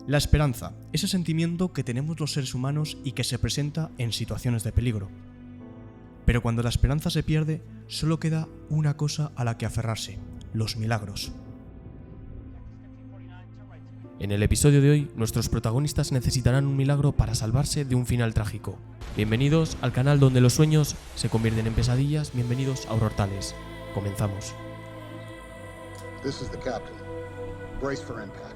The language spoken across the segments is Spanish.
La esperanza, ese sentimiento que tenemos los seres humanos y que se presenta en situaciones de peligro. Pero cuando la esperanza se pierde, solo queda una cosa a la que aferrarse: los milagros. En el episodio de hoy, nuestros protagonistas necesitarán un milagro para salvarse de un final trágico. Bienvenidos al canal donde los sueños se convierten en pesadillas, bienvenidos a Horrortales. Comenzamos. This is the captain. Brace for impact.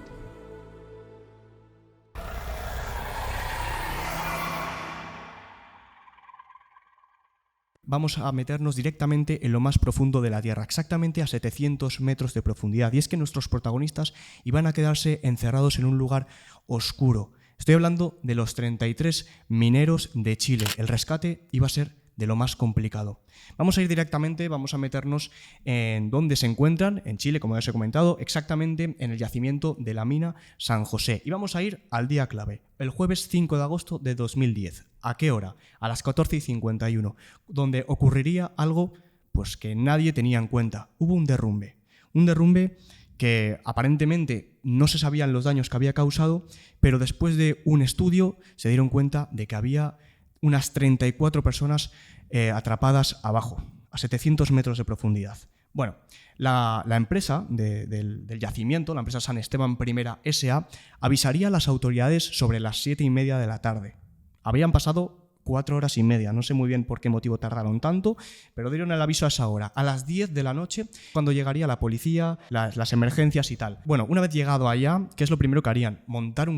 Vamos a meternos directamente en lo más profundo de la Tierra, exactamente a 700 metros de profundidad. Y es que nuestros protagonistas iban a quedarse encerrados en un lugar oscuro. Estoy hablando de los 33 mineros de Chile. El rescate iba a ser de lo más complicado. Vamos a ir directamente, vamos a meternos en dónde se encuentran, en Chile, como ya os he comentado, exactamente en el yacimiento de la mina San José. Y vamos a ir al día clave, el jueves 5 de agosto de 2010. ¿A qué hora? A las 14:51, donde ocurriría algo pues que nadie tenía en cuenta. Hubo un derrumbe que aparentemente no se sabían los daños que había causado, pero después de un estudio se dieron cuenta de que había unas 34 personas atrapadas abajo, a 700 metros de profundidad. Bueno, la empresa del yacimiento, la empresa San Esteban I S.A., avisaría a las autoridades sobre las 7:30 de la tarde. Habían pasado 4 horas y media, no sé muy bien por qué motivo tardaron tanto, pero dieron el aviso a esa hora, a las 10 de la noche, cuando llegaría la policía, las emergencias y tal. Bueno, una vez llegado allá, ¿qué es lo primero que harían? Montarían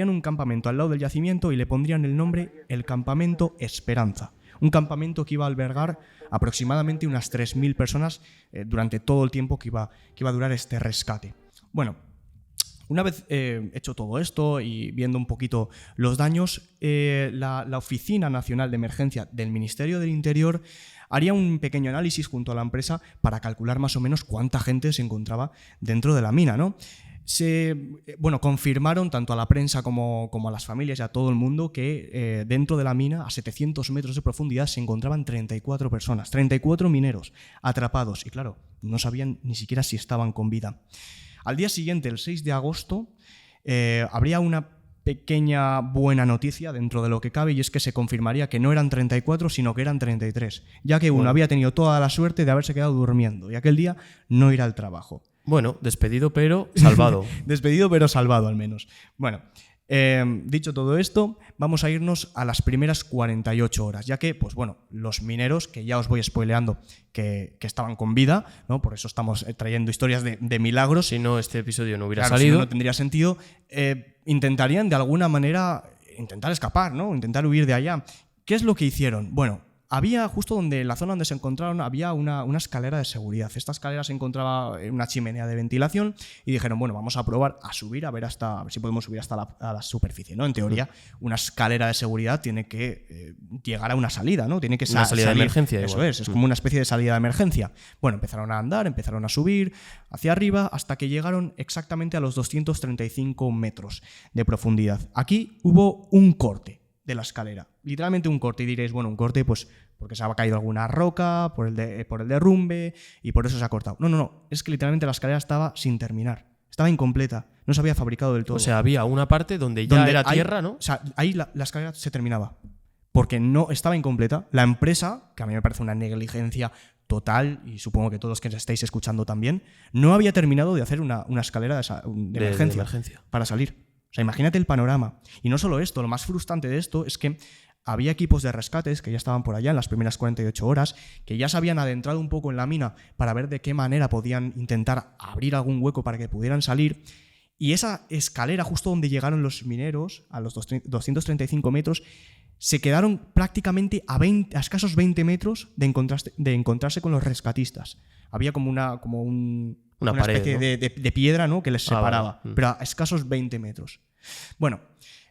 un campamento al lado del yacimiento y le pondrían el nombre el Campamento Esperanza. Un campamento que iba a albergar aproximadamente unas 3.000 personas durante todo el tiempo que iba a durar este rescate. Bueno, una vez hecho todo esto y viendo un poquito los daños, la Oficina Nacional de Emergencia del Ministerio del Interior haría un pequeño análisis junto a la empresa para calcular más o menos cuánta gente se encontraba dentro de la mina, ¿no? Confirmaron tanto a la prensa como a las familias y a todo el mundo que dentro de la mina, a 700 metros de profundidad, se encontraban 34 personas, 34 mineros atrapados. Y claro, no sabían ni siquiera si estaban con vida. Al día siguiente, el 6 de agosto, habría una pequeña buena noticia dentro de lo que cabe, y es que se confirmaría que no eran 34, sino que eran 33, ya que uno había tenido toda la suerte de haberse quedado durmiendo y aquel día no ir al trabajo. Bueno, despedido pero salvado. Despedido pero salvado al menos. Bueno, dicho todo esto, vamos a irnos a las primeras 48 horas, ya que, pues bueno, los mineros, que ya os voy spoileando que estaban con vida, ¿no? Por eso estamos trayendo historias de milagros. Si no, este episodio no hubiera claro, salido. Si no tendría sentido. Intentarían de alguna manera intentar escapar, ¿no? Intentar huir de allá. ¿Qué es lo que hicieron? Bueno, había, justo en la zona donde se encontraron, había una escalera de seguridad. Esta escalera se encontraba en una chimenea de ventilación y dijeron, bueno, vamos a probar a subir, a ver si podemos subir hasta la superficie, ¿no? En teoría, una escalera de seguridad tiene que llegar a una salida, ¿no? Tiene que una salida de emergencia. Eso es como una especie de salida de emergencia. Bueno, empezaron a andar, empezaron a subir hacia arriba hasta que llegaron exactamente a los 235 metros de profundidad. Aquí hubo un corte de la escalera, literalmente un corte, y diréis, bueno, un corte pues porque se ha caído alguna roca por el derrumbe y por eso se ha cortado. No, es que literalmente la escalera estaba sin terminar, estaba incompleta, no se había fabricado del todo. O sea, había una parte donde ya era tierra, ¿no? O sea, ahí la escalera se terminaba, porque no estaba incompleta. La empresa, que a mí me parece una negligencia total, y supongo que todos los que estáis escuchando también, no había terminado de hacer una escalera de emergencia para salir. O sea, imagínate el panorama. Y no solo esto, lo más frustrante de esto es que había equipos de rescates que ya estaban por allá en las primeras 48 horas, que ya se habían adentrado un poco en la mina para ver de qué manera podían intentar abrir algún hueco para que pudieran salir. Y esa escalera, justo donde llegaron los mineros, a los 235 metros, se quedaron prácticamente a escasos 20 metros de encontrarse con los rescatistas. Había como una pared, especie, ¿no? de piedra, ¿no? Que les separaba, vale. Pero a escasos 20 metros. Bueno,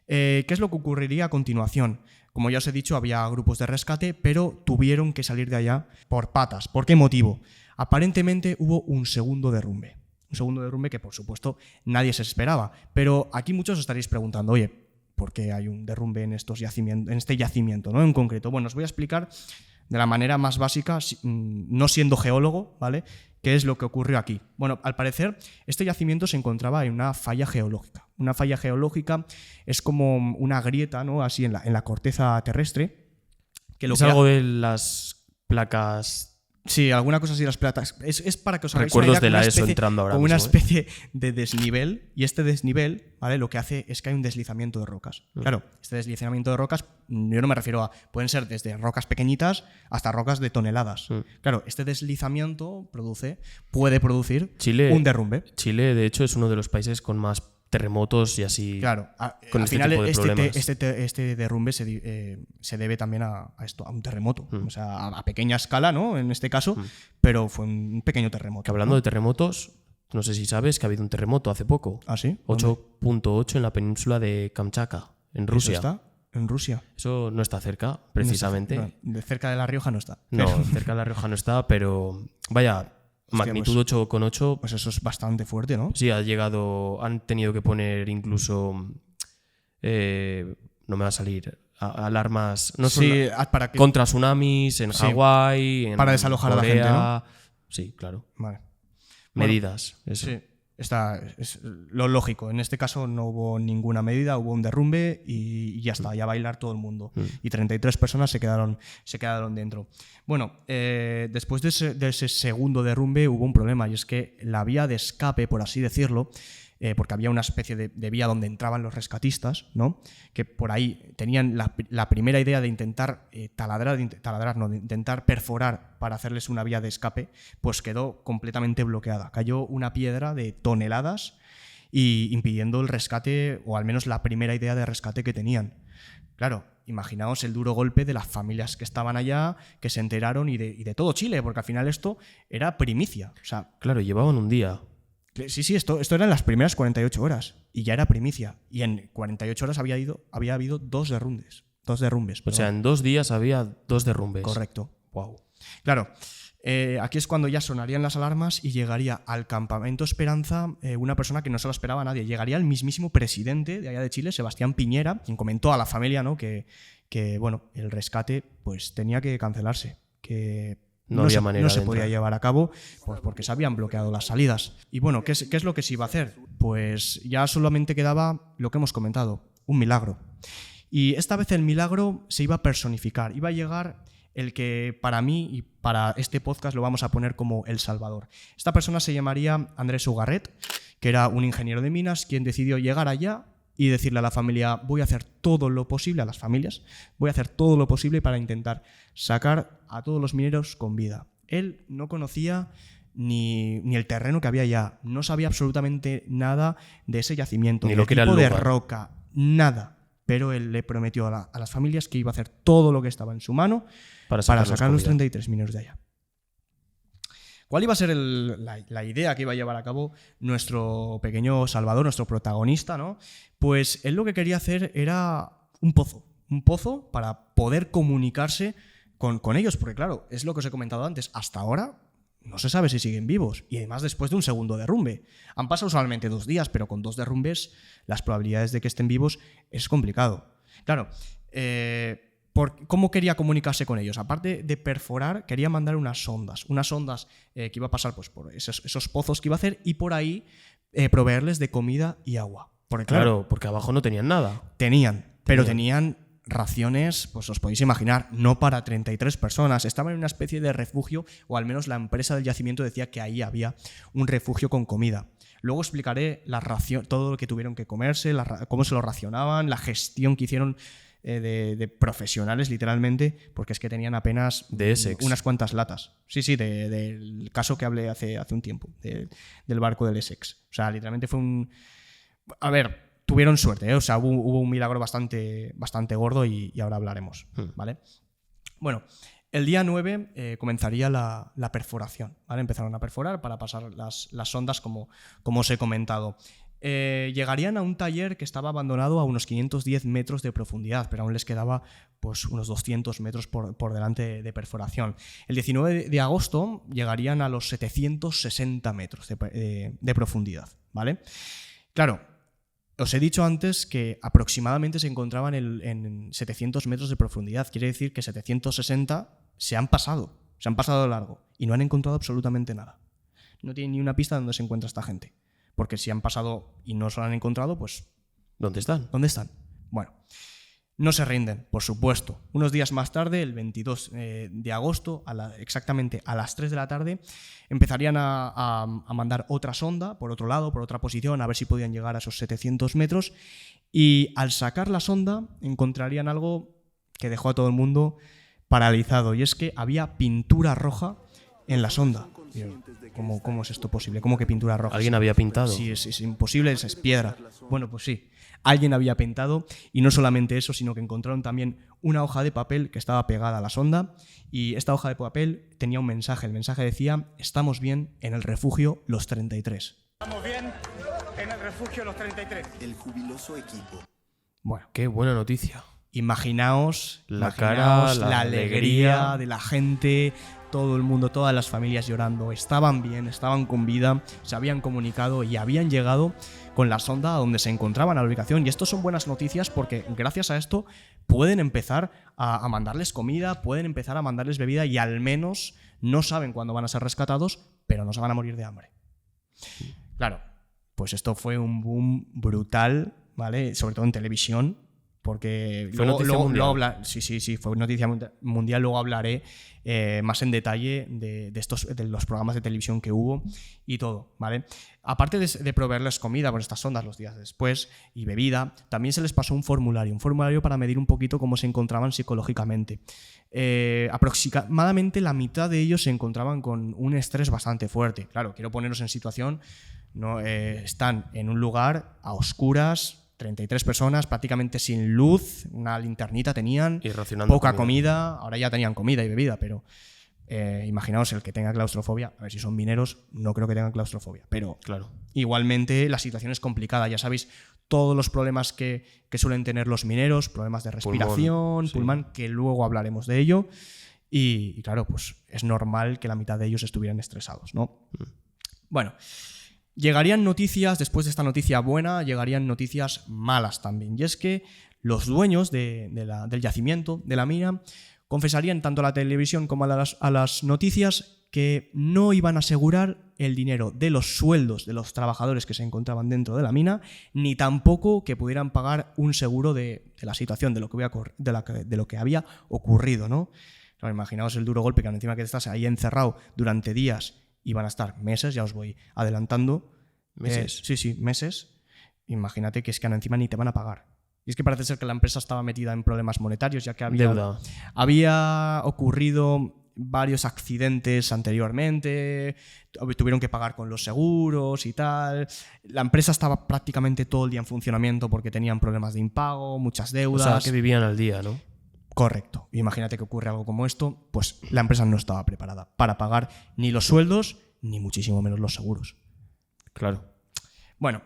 ¿qué es lo que ocurriría a continuación? Como ya os he dicho, había grupos de rescate, pero tuvieron que salir de allá por patas. ¿Por qué motivo? Aparentemente hubo un segundo derrumbe. Un segundo derrumbe que, por supuesto, nadie se esperaba. Pero aquí muchos os estaréis preguntando, oye, ¿por qué hay un derrumbe en este yacimiento, ¿no? En concreto. Bueno, os voy a explicar de la manera más básica, no siendo geólogo, ¿vale? ¿Qué es lo que ocurrió aquí? Bueno, al parecer, este yacimiento se encontraba en una falla geológica. Una falla geológica es como una grieta, ¿no? Así en la corteza terrestre. Que es algo de las placas. Sí, alguna cosa así de las placas. Es para que os hagáis Recuerdos una idea, de la ESO entrando ahora como una mismo, especie de desnivel. Y este desnivel, ¿vale? Lo que hace es que hay un deslizamiento de rocas. Claro, este deslizamiento de rocas, yo no me refiero a... Pueden ser desde rocas pequeñitas hasta rocas de toneladas. Claro, este deslizamiento puede producir un derrumbe. Chile, de hecho, es uno de los países con más terremotos y así. Claro, con al este final tipo de problemas. este derrumbe se debe también a esto, a un terremoto. O sea, a pequeña escala, ¿no? En este caso, pero fue un pequeño terremoto. Que hablando ¿no? de terremotos, no sé si sabes que ha habido un terremoto hace poco. ¿Ah, sí? 8.8 en la península de Kamchatka, en Rusia. ¿Eso está? En Rusia. Eso no está cerca, precisamente. No, de cerca de La Rioja no está. No, cerca de La Rioja no está, pero vaya, Hostia, magnitud 8,8. Pues eso es bastante fuerte, ¿no? Sí, han tenido que poner incluso, no me va a salir, alarmas no son Sí, para que... contra tsunamis en Sí, Hawái, en para desalojar a la Corea. gente, ¿no? Sí, claro. Vale. Medidas. Eso. Sí, es lo lógico. En este caso no hubo ninguna medida, hubo un derrumbe y ya está, ya a bailar todo el mundo. Y 33 personas se quedaron dentro. Bueno, después de ese segundo derrumbe hubo un problema, y es que la vía de escape, por así decirlo, porque había una especie de vía donde entraban los rescatistas, ¿no? Que por ahí tenían la primera idea de intentar de intentar perforar para hacerles una vía de escape, pues quedó completamente bloqueada. Cayó una piedra de toneladas y impidiendo el rescate, o al menos la primera idea de rescate que tenían. Claro, imaginaos el duro golpe de las familias que estaban allá, que se enteraron y de todo Chile, porque al final esto era primicia. O sea, Claro, llevaban un día. sí, esto era en las primeras 48 horas y ya era primicia. Y en 48 horas había habido dos derrumbes. O sea, en 2 días había 2 derrumbes. Correcto. Wow. Claro, aquí es cuando ya sonarían las alarmas y llegaría al campamento Esperanza una persona que no se lo esperaba a nadie. Llegaría el mismísimo presidente de allá de Chile, Sebastián Piñera, quien comentó a la familia, ¿no? que bueno, el rescate pues tenía que cancelarse, que No había manera no se de podía entrar. llevar a cabo pues porque se habían bloqueado las salidas. Y bueno, ¿qué es lo que se iba a hacer? Pues ya solamente quedaba lo que hemos comentado, un milagro. Y esta vez el milagro se iba a personificar, iba a llegar el que para mí y para este podcast lo vamos a poner como El Salvador. Esta persona se llamaría Andrés Ugarret, que era un ingeniero de minas, quien decidió llegar allá y decirle a la familia, voy a hacer todo lo posible, a las familias, voy a hacer todo lo posible para intentar sacar a todos los mineros con vida. Él no conocía ni el terreno que había allá, no sabía absolutamente nada de ese yacimiento, Ni lo que era el tipo de lugar. roca, nada. Pero él le prometió a las familias que iba a hacer todo lo que estaba en su mano para sacar los 33 mineros de allá. ¿Cuál iba a ser la idea que iba a llevar a cabo nuestro pequeño Salvador, nuestro protagonista, ¿no? Pues él lo que quería hacer era un pozo para poder comunicarse con ellos, porque claro, es lo que os he comentado antes, hasta ahora no se sabe si siguen vivos, y además después de un segundo derrumbe. Han pasado solamente 2 días, pero con 2 derrumbes las probabilidades de que estén vivos es complicado. Claro, ¿cómo quería comunicarse con ellos? Aparte de perforar, quería mandar unas sondas que iba a pasar pues, por esos pozos que iba a hacer y por ahí proveerles de comida y agua. Porque, Claro, porque abajo no tenían nada. tenían raciones, pues os podéis imaginar, no para 33 personas. Estaban en una especie de refugio, o al menos la empresa del yacimiento decía que ahí había un refugio con comida. Luego explicaré todo lo que tuvieron que comerse, cómo se lo racionaban, la gestión que hicieron de profesionales, literalmente, porque es que tenían apenas De Essex. unas cuantas latas. Sí, del caso que hablé hace un tiempo, del barco del Essex. O sea, literalmente fue un... A ver, tuvieron suerte, ¿eh? O sea, hubo un milagro bastante gordo y ahora hablaremos, ¿vale? Bueno, el día 9 comenzaría la perforación, ¿vale? Empezaron a perforar para pasar las sondas, como os he comentado. Llegarían a un taller que estaba abandonado a unos 510 metros de profundidad, pero aún les quedaba pues, unos 200 metros por delante de perforación. El 19 de agosto llegarían a los 760 metros de profundidad, ¿vale? Claro, os he dicho antes que aproximadamente se encontraban en 700 metros de profundidad. Quiere decir que 760 se han pasado de largo y no han encontrado absolutamente nada. no tienen ni una pista de dónde se encuentra esta gente. Porque si han pasado y no se lo han encontrado, pues ¿Dónde están? ¿dónde están? Bueno, no se rinden, por supuesto. Unos días más tarde, el 22 de agosto, exactamente a las 3 de la tarde, empezarían a mandar otra sonda por otro lado, por otra posición, a ver si podían llegar a esos 700 metros. Y al sacar la sonda encontrarían algo que dejó a todo el mundo paralizado, y es que había pintura roja en la sonda. ¿Cómo es esto posible? ¿Cómo que pintura roja? ¿Alguien había pintado? Sí, es imposible, es piedra. Bueno, pues sí, alguien había pintado, y no solamente eso, sino que encontraron también una hoja de papel que estaba pegada a la sonda, y esta hoja de papel tenía un mensaje. El mensaje decía: estamos bien en el refugio Los 33. Estamos bien en el refugio Los 33. El jubiloso equipo. Bueno, Qué buena noticia. imaginaos La cara, la alegría alegría de la gente, todo el mundo, todas las familias llorando. Estaban bien, estaban con vida, se habían comunicado y habían llegado con la sonda a donde se encontraban, a la ubicación. Y esto son buenas noticias porque gracias a esto pueden empezar a mandarles comida, pueden empezar a mandarles bebida, y al menos no saben cuándo van a ser rescatados, pero no se van a morir de hambre. Claro, pues esto fue un boom brutal, ¿vale? Sobre todo en televisión, porque Fue noticia mundial. Sí, fue noticia mundial. Luego hablaré más en detalle de los programas de televisión que hubo y todo, ¿vale? Aparte de proveerles comida por estas sondas los días después y bebida, también se les pasó un formulario para medir un poquito cómo se encontraban psicológicamente. Aproximadamente la mitad de ellos se encontraban con un estrés bastante fuerte. Claro, quiero poneros en situación, ¿no? Están en un lugar a oscuras, 33 personas, prácticamente sin luz, una linternita tenían, Y racionando poca comida. Ahora ya tenían comida y bebida, pero imaginaos el que tenga claustrofobia. A ver, si son mineros, no creo que tengan claustrofobia, pero Claro. igualmente la situación es complicada. Ya sabéis todos los problemas que suelen tener los mineros, problemas de respiración, sí. pulmón, que luego hablaremos de ello. Y claro, pues es normal que la mitad de ellos estuvieran estresados, ¿no? Bueno, llegarían noticias, después de esta noticia buena, llegarían noticias malas también. Y es que los dueños del yacimiento, de la mina, confesarían tanto a la televisión como a las noticias que no iban a asegurar el dinero de los sueldos de los trabajadores que se encontraban dentro de la mina, ni tampoco que pudieran pagar un seguro de la situación, de lo que había ocurrido, ¿no? Claro, imaginaos el duro golpe, que encima que estás ahí encerrado durante días y van a estar meses, ya os voy adelantando. ¿Meses? Sí, meses. Imagínate que es que encima ni te van a pagar. Y es que parece ser que la empresa estaba metida en problemas monetarios, ya que Deuda. había ocurrido varios accidentes anteriormente, tuvieron que pagar con los seguros y tal. La empresa estaba prácticamente todo el día en funcionamiento porque tenían problemas de impago, muchas O deudas. sea, que vivían al día, ¿no? Correcto. Imagínate que ocurre algo como esto, pues la empresa no estaba preparada para pagar ni los sueldos, ni muchísimo menos los seguros. Claro. Bueno,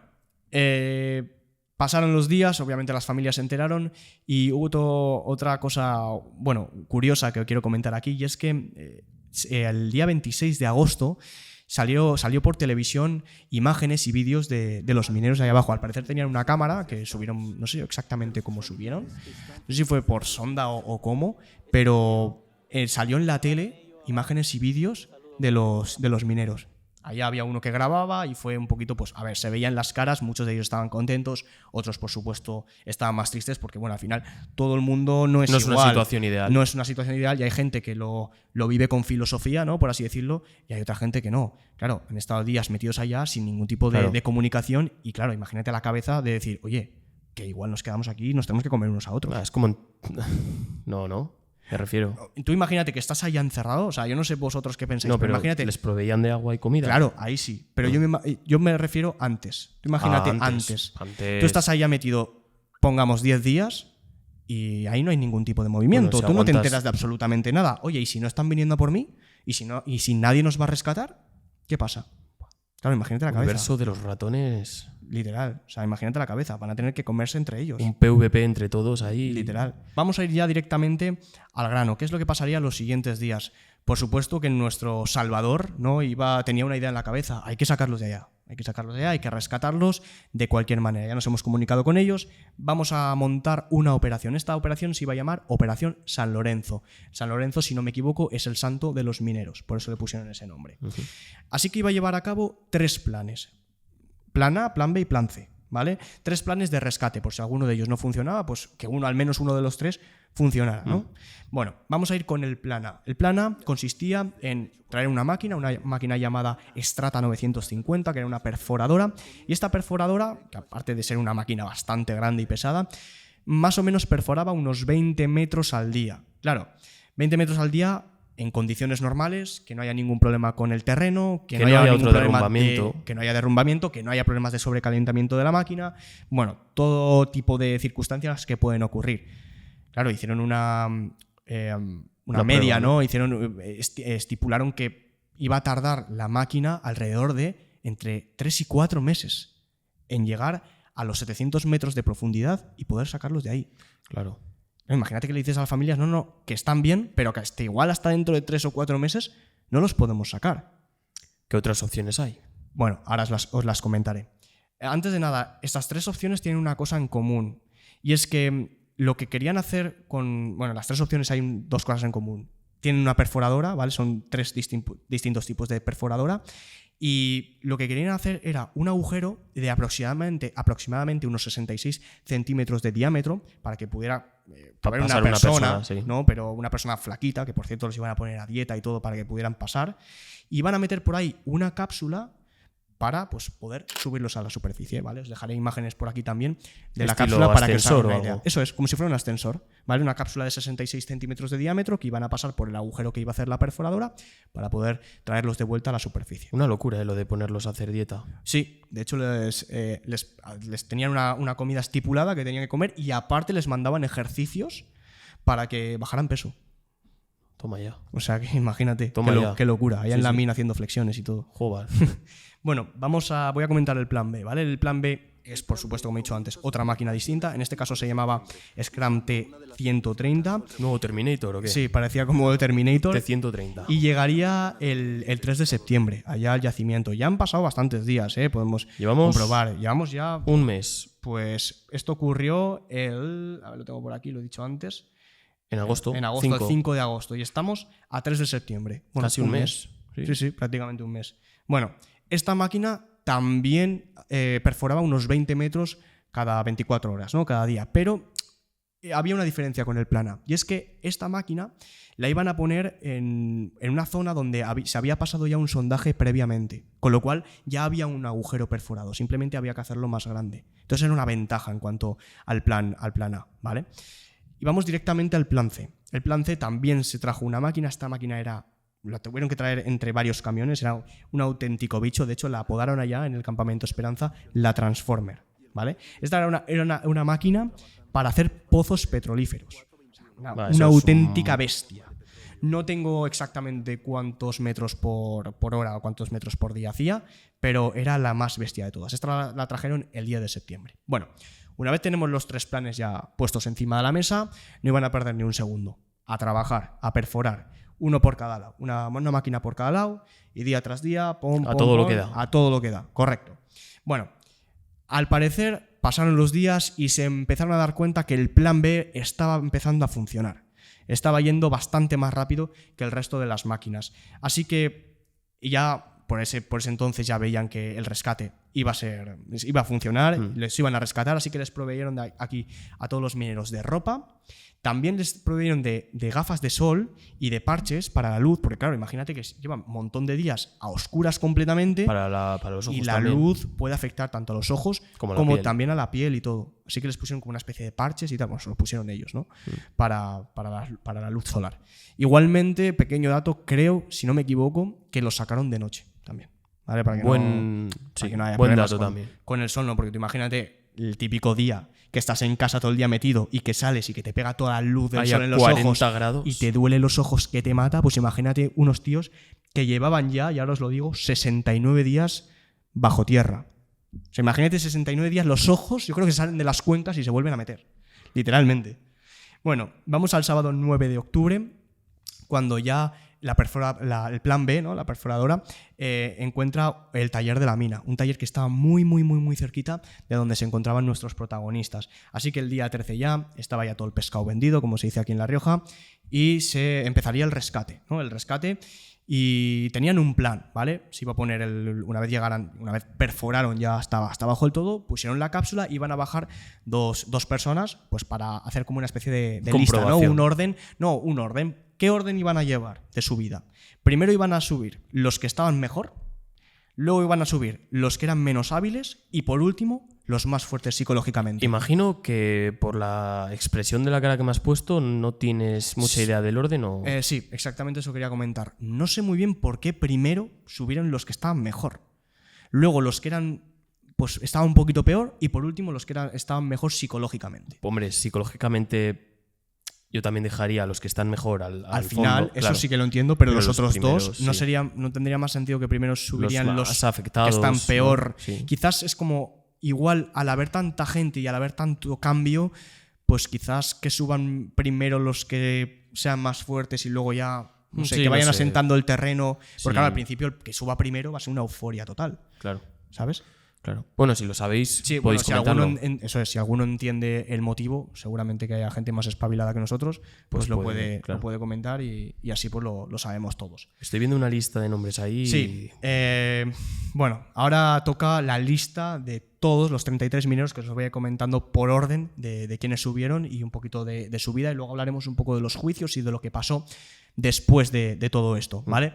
pasaron los días, obviamente las familias se enteraron, y hubo otra cosa, bueno, curiosa que quiero comentar aquí, y es que el día 26 de agosto salió por televisión imágenes y vídeos de los mineros ahí abajo. Al parecer tenían una cámara que subieron, no sé exactamente cómo subieron, no sé si fue por sonda o cómo, pero salió en la tele imágenes y vídeos de los mineros. Allá había uno que grababa y fue un poquito, pues, a ver, se veían las caras, muchos de ellos estaban contentos, otros, por supuesto, estaban más tristes porque, bueno, al final todo el mundo no es igual. No es una situación ideal. No es una situación ideal y hay gente que lo vive con filosofía, ¿no? Por así decirlo, y hay otra gente que no. Claro, han estado días metidos allá sin ningún tipo de comunicación y, claro, imagínate la cabeza de decir, oye, que igual nos quedamos aquí y nos tenemos que comer unos a otros. Es como... No. Me refiero. Tú imagínate que estás allá encerrado, o sea, yo no sé vosotros qué pensáis, No, pero imagínate. ¿les proveían de agua y comida? Claro, ahí sí. Pero yo me refiero antes. Tú imagínate antes. Tú estás ahí ya metido, pongamos 10 días, y ahí no hay ningún tipo de movimiento. Bueno, si Tú no te aguantas- enteras de absolutamente nada. Oye, ¿y si no están viniendo a por mí? ¿Y si nadie nos va a rescatar? ¿Qué pasa? Claro, imagínate la El cabeza. universo de los ratones. Literal. O sea, imagínate la cabeza. Van a tener que comerse entre ellos. Un PvP entre todos ahí. Literal. Vamos a ir ya directamente al grano. ¿Qué es lo que pasaría los siguientes días? Por supuesto que nuestro Salvador, ¿no? Tenía una idea en la cabeza. Hay que sacarlos de allá. Hay que sacarlos de allá, hay que rescatarlos de cualquier manera. Ya nos hemos comunicado con ellos. Vamos a montar una operación. Esta operación se iba a llamar Operación San Lorenzo. San Lorenzo, si no me equivoco, es el santo de los mineros. Por eso le pusieron ese nombre. Uh-huh. Así que iba a llevar a cabo 3 planes. Plan A, plan B y plan C. ¿Vale? 3 planes de rescate. Por si alguno de ellos no funcionaba, pues que al menos uno de los 3 funcionara, ¿no? Bueno, vamos a ir con el plan A. El plan A consistía en traer una máquina llamada Strata 950, que era una perforadora, y esta perforadora, que aparte de ser una máquina bastante grande y pesada, más o menos perforaba unos 20 metros al día. Claro, 20 metros al día en condiciones normales, que no haya ningún problema con el terreno, que no haya ningún problema que no haya derrumbamiento, que no haya problemas de sobrecalentamiento de la máquina, bueno, todo tipo de circunstancias que pueden ocurrir. Claro, hicieron una media, prueba, ¿no? Estipularon que iba a tardar la máquina alrededor de entre 3 y 4 meses en llegar a los 700 metros de profundidad y poder sacarlos de ahí. Claro. Imagínate que le dices a las familias, no, que están bien, pero que igual hasta dentro de 3 o 4 meses no los podemos sacar. ¿Qué otras opciones hay? Bueno, ahora os las comentaré. Antes de nada, estas 3 opciones tienen una cosa en común, y es que lo que querían hacer las 3 opciones hay 2 cosas en común. Tienen una perforadora, ¿vale? Son 3 distintos tipos de perforadora. Y lo que querían hacer era un agujero de aproximadamente unos 66 centímetros de diámetro para que pudiera haber una persona, sí. ¿No? Pero una persona flaquita, que por cierto los iban a poner a dieta y todo para que pudieran pasar. Y van a meter por ahí una cápsula para pues, poder subirlos a la superficie, ¿vale? Os dejaré imágenes por aquí también de la cápsula para que os hagáis una idea. Eso es, como si fuera un ascensor, ¿vale? Una cápsula de 66 centímetros de diámetro que iban a pasar por el agujero que iba a hacer la perforadora para poder traerlos de vuelta a la superficie. Una locura, lo de ponerlos a hacer dieta. Sí, de hecho les tenían una comida estipulada que tenían que comer y aparte les mandaban ejercicios para que bajaran peso. Toma ya. O sea, que imagínate, qué locura, allá sí, en la mina haciendo flexiones y todo. Joder. Bueno, voy a comentar el plan B, ¿vale? El plan B es, por supuesto, como he dicho antes, otra máquina distinta. En este caso se llamaba Scram T130. ¿Nuevo Terminator o qué? Sí, parecía como Terminator. T130. Y llegaría el 3 de septiembre, allá al yacimiento. Ya han pasado bastantes días, podemos comprobar. Llevamos ya... un mes. Pues esto ocurrió a ver, lo tengo por aquí, lo he dicho antes. En agosto. En agosto, el 5 de agosto. Y estamos a 3 de septiembre. Bueno, casi un mes. Sí, prácticamente un mes. Bueno, esta máquina también perforaba unos 20 metros cada 24 horas, ¿no? Cada día. Pero había una diferencia con el plan A. Y es que esta máquina la iban a poner en una zona donde se había pasado ya un sondaje previamente. Con lo cual ya había un agujero perforado. Simplemente había que hacerlo más grande. Entonces era una ventaja en cuanto al plan A, ¿vale? Y vamos directamente al plan C. El plan C también se trajo una máquina. Esta máquina la tuvieron que traer entre varios camiones. Era un auténtico bicho. De hecho, la apodaron allá en el campamento Esperanza la Transformer, ¿vale? Esta era una máquina para hacer pozos petrolíferos. Una auténtica bestia. No tengo exactamente cuántos metros por hora o cuántos metros por día hacía, pero era la más bestia de todas. Esta la trajeron el 10 de septiembre. Bueno, una vez tenemos los 3 planes ya puestos encima de la mesa, no iban a perder ni un segundo. A trabajar, a perforar, uno por cada lado, una máquina por cada lado, y día tras día, a todo lo que da, correcto. Bueno, al parecer pasaron los días y se empezaron a dar cuenta que el plan B estaba empezando a funcionar. Estaba yendo bastante más rápido que el resto de las máquinas. Así que ya por ese entonces ya veían que el rescate iba a funcionar, les iban a rescatar, así que les proveyeron aquí a todos los mineros de ropa. También les proveyeron de gafas de sol y de parches para la luz, porque claro, imagínate que llevan un montón de días a oscuras completamente para los ojos y la también. Luz puede afectar tanto a los ojos como también a la piel y todo. Así que les pusieron como una especie de parches y tal, bueno, se los pusieron ellos, ¿no? Para la luz solar. Igualmente, pequeño dato, creo, si no me equivoco, que los sacaron de noche también. ¿Vale? Para que no haya buen problemas dato también. Con el sol, no, porque tú imagínate el típico día que estás en casa todo el día metido y que sales y que te pega toda la luz del sol en los 40 ojos grados. Y te duele los ojos que te mata, pues imagínate unos tíos que llevaban ya ahora os lo digo, 69 días bajo tierra. O sea, imagínate 69 días los ojos, yo creo que salen de las cuencas y se vuelven a meter, literalmente. Bueno, vamos al sábado 9 de octubre, cuando ya el plan B, ¿no? La perforadora, encuentra el taller de la mina, un taller que estaba muy, muy, muy, muy cerquita de donde se encontraban nuestros protagonistas. Así que el día 13 ya estaba ya todo el pescado vendido, como se dice aquí en La Rioja, y se empezaría el rescate, ¿no? El rescate. Y tenían un plan, ¿vale? Se iba a poner, una vez perforaron ya hasta abajo del todo, pusieron la cápsula y iban a bajar dos personas, pues para hacer como una especie de lista, ¿no? Un orden. ¿Qué orden iban a llevar de subida? Primero iban a subir los que estaban mejor, luego iban a subir los que eran menos hábiles y por último los más fuertes psicológicamente. Imagino que por la expresión de la cara que me has puesto no tienes mucha idea del orden o... Sí, exactamente eso quería comentar. No sé muy bien por qué primero subieron los que estaban mejor. Luego los que eran, pues estaban un poquito peor y por último los que estaban mejor psicológicamente. Hombre, psicológicamente yo también dejaría a los que están mejor al final, fondo, eso claro. sí que lo entiendo, pero los otros primeros, dos sí. no tendría más sentido que primero subirían los afectados, que están peor. ¿no? Sí. Quizás es como... Igual, al haber tanta gente y al haber tanto cambio, pues quizás que suban primero los que sean más fuertes y luego ya, no sé, que vayan asentando el terreno. Porque claro, al principio el que suba primero va a ser una euforia total. Claro. ¿Sabes? Claro. Bueno, si lo sabéis, sí, podéis comentarlo. Si alguno entiende el motivo, seguramente que haya gente más espabilada que nosotros, pues lo puede comentar y así pues lo sabemos todos. Estoy viendo una lista de nombres ahí. Sí. Bueno, ahora toca la lista de todos los 33 mineros que os voy a ir comentando por orden de quienes subieron y un poquito de su vida y luego hablaremos un poco de los juicios y de lo que pasó después de todo esto, ¿vale?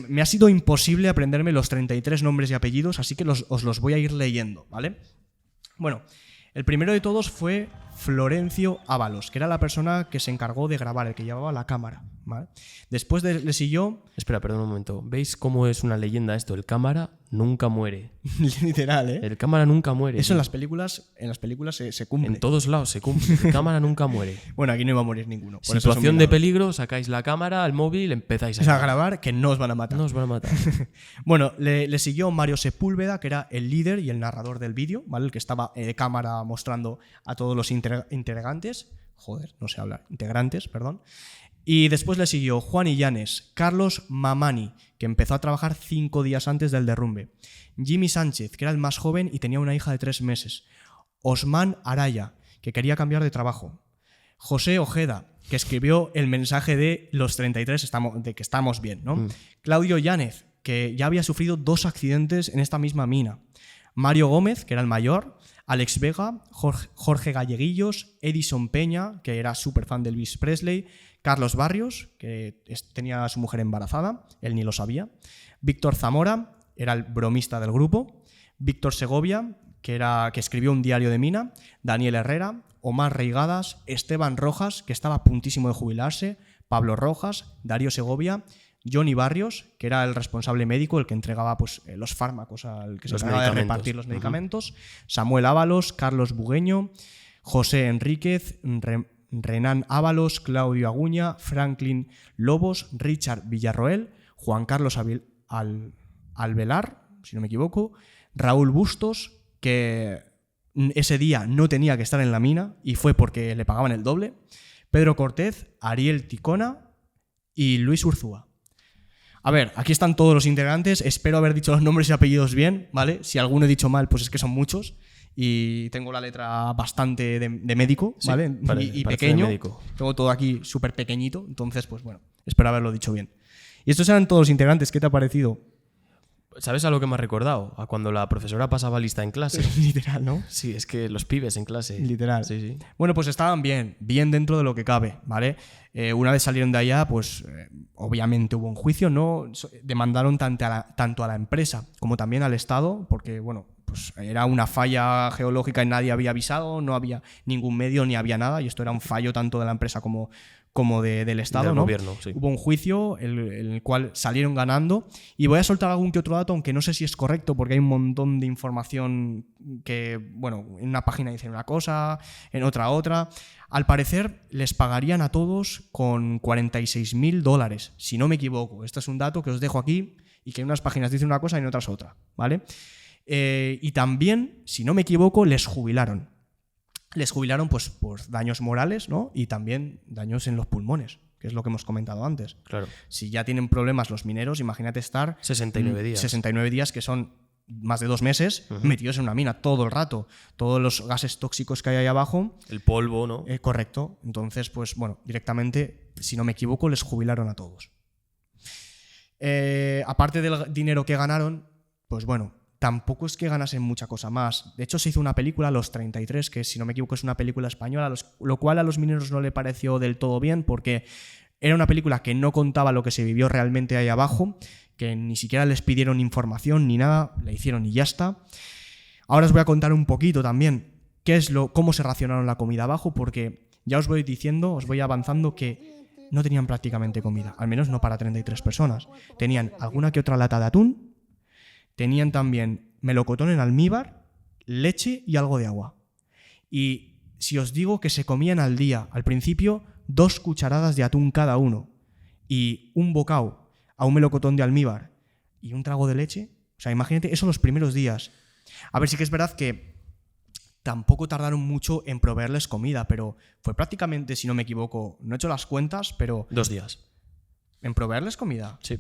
Me ha sido imposible aprenderme los 33 nombres y apellidos, así que os los voy a ir leyendo, ¿vale? Bueno, el primero de todos fue Florencio Ábalos, que era la persona que se encargó de grabar, el que llevaba la cámara, ¿vale? Después le siguió... Espera, perdón un momento. ¿Veis cómo es una leyenda esto? El cámara nunca muere. Literal, ¿eh? El cámara nunca muere. Eso en las películas se cumple. En todos lados se cumple. El cámara nunca muere. Bueno, aquí no iba a morir ninguno. Por situación de peligro, sacáis la cámara, el móvil, empezáis a grabar que no os van a matar. No os van a matar. Bueno, le siguió Mario Sepúlveda, que era el líder y el narrador del vídeo, ¿vale? El que estaba de cámara mostrando a todos los integrantes. Joder, no sé hablar. Integrantes, perdón. Y después le siguió Juan Illanes, Carlos Mamani, que empezó a trabajar 5 días antes del derrumbe, Jimmy Sánchez, que era el más joven y tenía una hija de 3 meses, Osman Araya, que quería cambiar de trabajo, José Ojeda, que escribió el mensaje de los 33 de que estamos bien, ¿no? Claudio Yánez, que ya había sufrido 2 accidentes en esta misma mina, Mario Gómez, que era el mayor, Alex Vega, Jorge Galleguillos, Edison Peña, que era súper fan de Elvis Presley, Carlos Barrios, que tenía a su mujer embarazada, él ni lo sabía, Víctor Zamora, era el bromista del grupo, Víctor Segovia, que escribió un diario de mina, Daniel Herrera, Omar Reigadas, Esteban Rojas, que estaba a puntísimo de jubilarse, Pablo Rojas, Darío Segovia, Johnny Barrios, que era el responsable médico, el que entregaba pues, los fármacos, al que se encargaba de repartir los medicamentos, Samuel Ábalos, Carlos Bugueño, José Enríquez, Renan Ábalos, Claudio Aguña, Franklin Lobos, Richard Villarroel, Juan Carlos Alvelar, si no me equivoco, Raúl Bustos, que ese día no tenía que estar en la mina y fue porque le pagaban el doble, Pedro Cortés, Ariel Ticona y Luis Urzúa. A ver, aquí están todos los integrantes, espero haber dicho los nombres y apellidos bien, ¿vale? Si alguno he dicho mal, pues es que son muchos y tengo la letra bastante de médico, ¿vale? Sí, y pequeño, tengo todo aquí súper pequeñito, entonces pues bueno, espero haberlo dicho bien. Y estos eran todos los integrantes, ¿qué te ha parecido? ¿Sabes a lo que me ha recordado? A cuando la profesora pasaba lista en clase. Literal, ¿no? Sí, es que los pibes en clase. Literal. Sí, sí. Bueno, pues estaban bien dentro de lo que cabe, ¿vale? Una vez salieron de allá, pues obviamente hubo un juicio, ¿no? Demandaron tanto a la empresa como también al Estado, porque, bueno, pues era una falla geológica y nadie había avisado, no había ningún medio ni había nada, y esto era un fallo tanto de la empresa como del Estado, del ¿no? gobierno, sí. Hubo un juicio en el cual salieron ganando y voy a soltar algún que otro dato, aunque no sé si es correcto porque hay un montón de información que, bueno, en una página dicen una cosa, en otra. Al parecer les pagarían a todos con $46.000, si no me equivoco. Este es un dato que os dejo aquí y que en unas páginas dicen una cosa y en otras otra, ¿vale? Y también, si no me equivoco, les jubilaron. Les jubilaron pues por daños morales, ¿no? Y también daños en los pulmones, que es lo que hemos comentado antes. Claro. Si ya tienen problemas los mineros, imagínate estar 69 días. 69 días, que son más de 2 meses, metidos en una mina todo el rato. Todos los gases tóxicos que hay ahí abajo. El polvo, ¿no? Correcto. Entonces, pues bueno, directamente, si no me equivoco, les jubilaron a todos. Aparte del dinero que ganaron, pues bueno, tampoco es que ganasen mucha cosa más. De hecho, se hizo una película, Los 33, que si no me equivoco es una película española, lo cual a los mineros no le pareció del todo bien porque era una película que no contaba lo que se vivió realmente ahí abajo, que ni siquiera les pidieron información ni nada, la hicieron y ya está. Ahora os voy a contar un poquito también cómo se racionaron la comida abajo, porque ya os voy diciendo, os voy avanzando que no tenían prácticamente comida, al menos no para 33 personas. Tenían alguna que otra lata de atún, tenían también melocotón en almíbar, leche y algo de agua. Y si os digo que se comían al día, al principio, 2 cucharadas de atún cada uno y un bocado a un melocotón de almíbar y un trago de leche, o sea, imagínate eso los primeros días. A ver, sí que es verdad que tampoco tardaron mucho en proveerles comida, pero fue prácticamente, si no me equivoco, no he hecho las cuentas, pero 2 días. ¿En proveerles comida? Sí.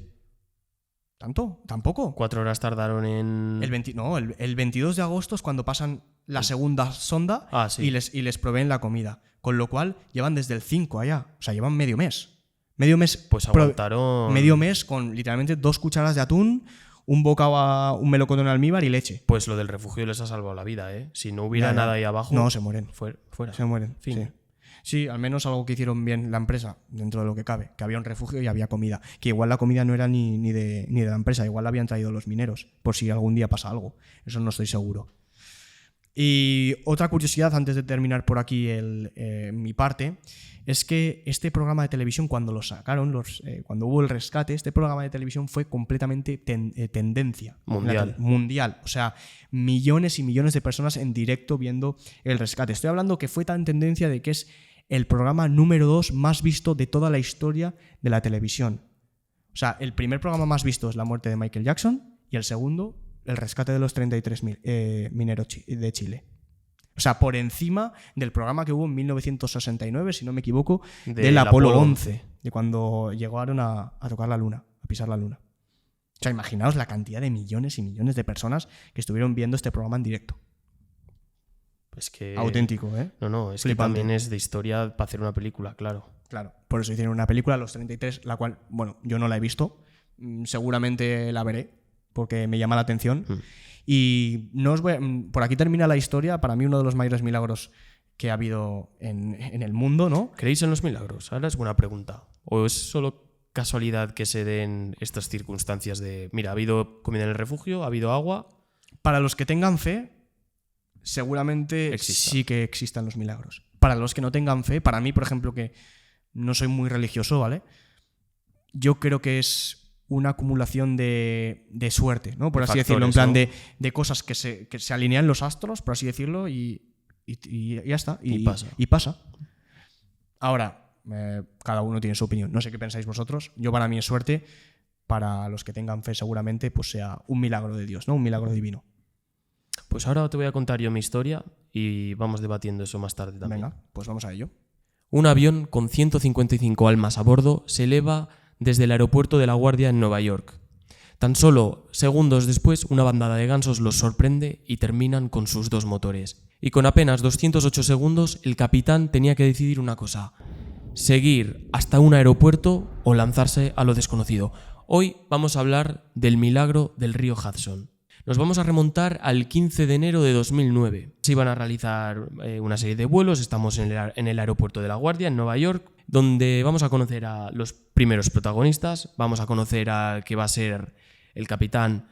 ¿Tanto? ¿Tampoco? 4 horas tardaron en... El 22 de agosto es cuando pasan la segunda sonda sí. y les proveen la comida. Con lo cual llevan desde el 5 allá. O sea, llevan medio mes. Medio mes. Pues aguantaron... Medio mes con literalmente 2 cucharadas de atún, un bocado, un melocotón en almíbar y leche. Pues lo del refugio les ha salvado la vida, ¿eh? Si no hubiera nada ahí abajo... No, se mueren. Fuera. Se mueren, Fin. Sí, al menos algo que hicieron bien la empresa, dentro de lo que cabe, que había un refugio y había comida. Que igual la comida no era ni de la empresa, igual la habían traído los mineros, por si algún día pasa algo. Eso no estoy seguro. Y otra curiosidad, antes de terminar por aquí mi parte, es que este programa de televisión, cuando lo sacaron, cuando hubo el rescate, este programa de televisión fue completamente tendencia. Mundial. O sea, millones y millones de personas en directo viendo el rescate. Estoy hablando que fue tan tendencia de que es el programa número 2 más visto de toda la historia de la televisión. O sea, el primer programa más visto es la muerte de Michael Jackson y el segundo, el rescate de los 33 mineros de Chile. O sea, por encima del programa que hubo en 1969, si no me equivoco, del Apolo 11, de cuando llegaron a tocar la luna, a pisar la luna. O sea, imaginaos la cantidad de millones y millones de personas que estuvieron viendo este programa en directo. Es que... Auténtico, ¿eh? No, es Flipante. que también es de historia para hacer una película, claro. Claro, por eso hicieron una película, Los 33, la cual, bueno, yo no la he visto, seguramente la veré, porque me llama la atención. Y no os por aquí termina la historia, para mí uno de los mayores milagros que ha habido en el mundo, ¿no? ¿Creéis en los milagros? Ahora es buena pregunta. ¿O es solo casualidad que se den estas circunstancias de, mira, ha habido comida en el refugio, ha habido agua? Para los que tengan fe, seguramente sí que existan los milagros. Para los que no tengan fe, para mí, por ejemplo, que no soy muy religioso, ¿vale? Yo creo que es una acumulación de suerte, ¿no? Por así decirlo, en plan de cosas que se alinean los astros, por así decirlo, y ya está. Y pasa. Ahora, cada uno tiene su opinión. No sé qué pensáis vosotros. Yo, para mí es suerte. Para los que tengan fe, seguramente pues sea un milagro de Dios, ¿no? Un milagro divino. Pues ahora te voy a contar yo mi historia y vamos debatiendo eso más tarde también. Venga, pues vamos a ello. Un avión con 155 almas a bordo se eleva desde el aeropuerto de LaGuardia en Nueva York. Tan solo segundos después, una bandada de gansos los sorprende y terminan con sus 2 motores. Y con apenas 208 segundos, el capitán tenía que decidir una cosa: seguir hasta un aeropuerto o lanzarse a lo desconocido. Hoy vamos a hablar del milagro del río Hudson. Nos vamos a remontar al 15 de enero de 2009. Se iban a realizar una serie de vuelos. Estamos en el aeropuerto de LaGuardia, en Nueva York, donde vamos a conocer a los primeros protagonistas. Vamos a conocer al que va a ser el capitán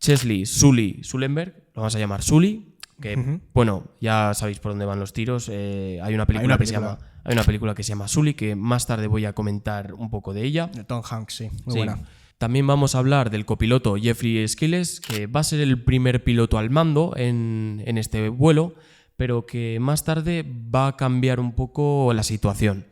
Chesley Sully Sullenberg. Lo vamos a llamar Sully, que, bueno, ya sabéis por dónde van los tiros. Hay una película que se llama Sully, que más tarde voy a comentar un poco de ella. De Tom Hanks, sí. Muy buena. También vamos a hablar del copiloto Jeffrey Skilles, que va a ser el primer piloto al mando en este vuelo, pero que más tarde va a cambiar un poco la situación.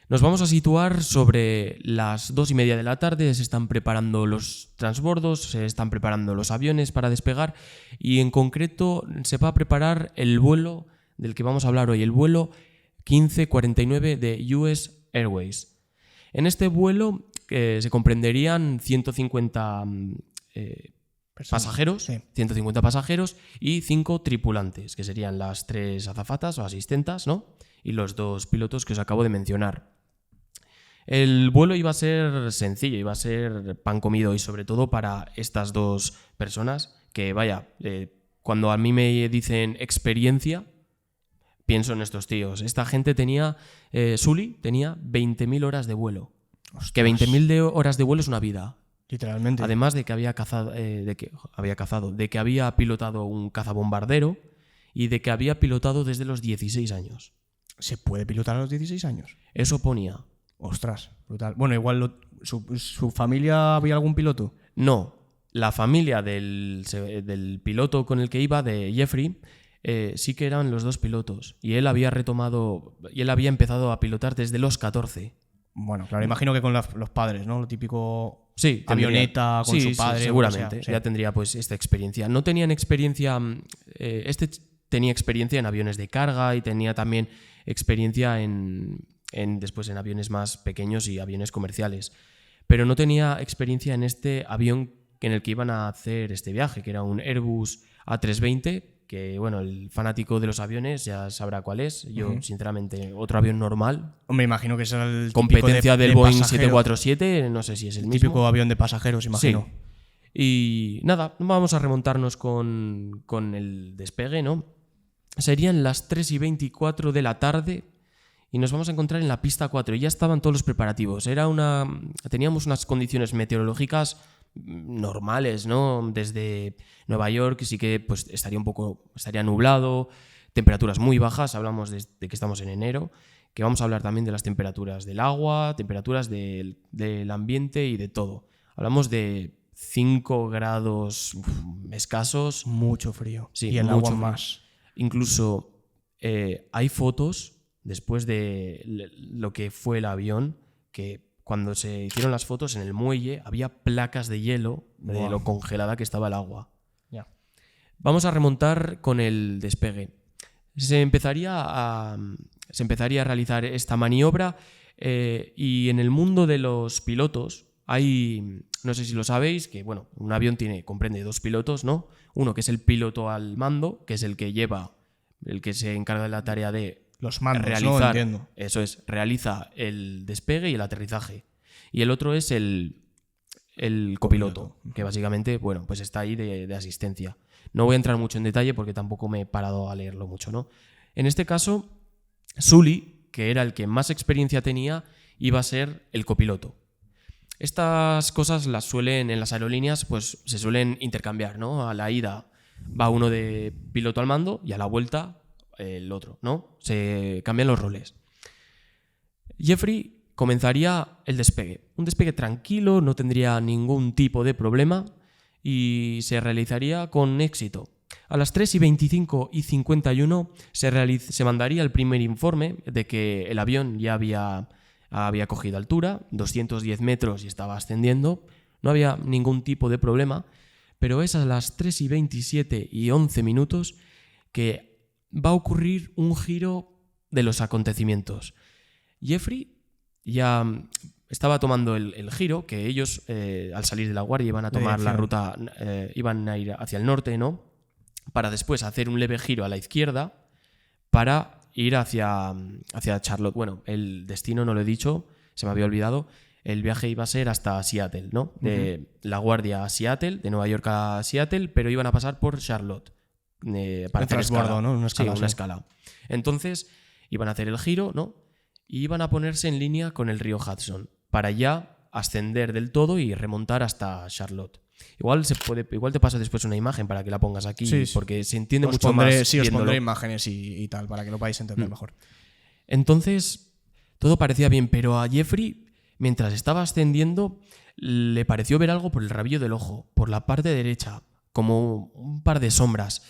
Nos vamos a situar sobre las 2:30 de la tarde, se están preparando los transbordos, se están preparando los aviones para despegar y en concreto se va a preparar el vuelo del que vamos a hablar hoy, el vuelo 1549 de US Airways. En este vuelo se comprenderían 150 pasajeros, Sí. 150 pasajeros y 5 tripulantes, que serían las 3 azafatas o asistentas, ¿no? Y los 2 pilotos que os acabo de mencionar. El vuelo iba a ser sencillo, iba a ser pan comido y sobre todo para estas 2 personas que, vaya, cuando a mí me dicen experiencia, pienso en estos tíos. Esta gente tenía, Sully tenía 20.000 horas de vuelo. Ostras. Que 20.000 horas de vuelo es una vida. Literalmente. Además de que había cazado, de que había pilotado un cazabombardero y de que había pilotado desde los 16 años. ¿Se puede pilotar a los 16 años? Eso ponía. Ostras, brutal. Bueno, igual su familia, ¿había algún piloto? No, la familia del piloto con el que iba, de Jeffrey, sí que eran los 2 pilotos. Y él había empezado a pilotar desde los 14. Bueno, claro, imagino que con los padres, ¿no? Lo típico Sí, avioneta con su padre. seguramente. o lo que sea. Ya tendría pues esta experiencia. No tenían experiencia. Tenía experiencia en aviones de carga y tenía también experiencia después en aviones más pequeños y aviones comerciales. Pero no tenía experiencia en este avión en el que iban a hacer este viaje, que era un Airbus A320, que bueno, el fanático de los aviones ya sabrá cuál es. Yo, sinceramente, otro avión normal. Hombre, imagino que será el Competencia típico del de Boeing pasajero. 747, no sé si es el mismo. Típico avión de pasajeros, imagino. Sí. Y nada, vamos a remontarnos con el despegue, ¿no? Serían las 3:24 de la tarde y nos vamos a encontrar en la pista 4. Y ya estaban todos los preparativos. Teníamos unas condiciones meteorológicas normales, ¿no? Desde Nueva York sí que pues estaría nublado, temperaturas muy bajas. Hablamos de que estamos en enero, que vamos a hablar también de las temperaturas del agua, temperaturas del ambiente y de todo. Hablamos de 5 grados escasos. Mucho frío. Sí, y el mucho agua frío. más. Incluso hay fotos después de lo que fue el avión, que cuando se hicieron las fotos en el muelle había placas de hielo de Buah. lo congelada que estaba el agua. Ya. Vamos a remontar con el despegue. Se empezaría a realizar esta maniobra y en el mundo de los pilotos hay, no sé si lo sabéis, que bueno, un avión comprende 2 pilotos, ¿no? Uno que es el piloto al mando, que es el que se encarga de la tarea de Los mandos, ¿no? realizar, Entiendo. eso es, realiza el despegue y el aterrizaje. Y el otro es el copiloto, que básicamente, bueno, pues está ahí de asistencia. No voy a entrar mucho en detalle porque tampoco me he parado a leerlo mucho, ¿no? En este caso, Sully, que era el que más experiencia tenía, iba a ser el copiloto. Estas cosas en las aerolíneas, pues se suelen intercambiar, ¿no? A la ida va uno de piloto al mando y a la vuelta el otro, ¿no? Se cambian los roles. Jeffrey comenzaría el despegue. Un despegue tranquilo, no tendría ningún tipo de problema y se realizaría con éxito. A las 3:25 y 51 se mandaría el primer informe de que el avión ya había cogido altura, 210 metros y estaba ascendiendo. No había ningún tipo de problema, pero es a las 3:27 y 11 minutos que va a ocurrir un giro de los acontecimientos. Jeffrey ya estaba tomando el giro, que ellos al salir de la guardia iban a tomar la ruta, iban a ir hacia el norte, ¿no? Para después hacer un leve giro a la izquierda para ir hacia Charlotte. Bueno, el destino no lo he dicho, se me había olvidado. El viaje iba a ser hasta Seattle, ¿no? De La Guardia a Seattle, de Nueva York a Seattle, pero iban a pasar por Charlotte. Para hacer escala. ¿no? Una escala, Sí, una sí. escala. Entonces, iban a hacer el giro, ¿no? Y iban a ponerse en línea con el río Hudson para ya ascender del todo y remontar hasta Charlotte. Igual te paso después una imagen para que la pongas aquí, Sí. porque se entiende Os mucho pondré, más sí, os viéndolo. pondré imágenes y tal, para que lo podáis entender mejor. Entonces, todo parecía bien, pero a Jeffrey, mientras estaba ascendiendo, le pareció ver algo por el rabillo del ojo, por la parte derecha, como un par de sombras.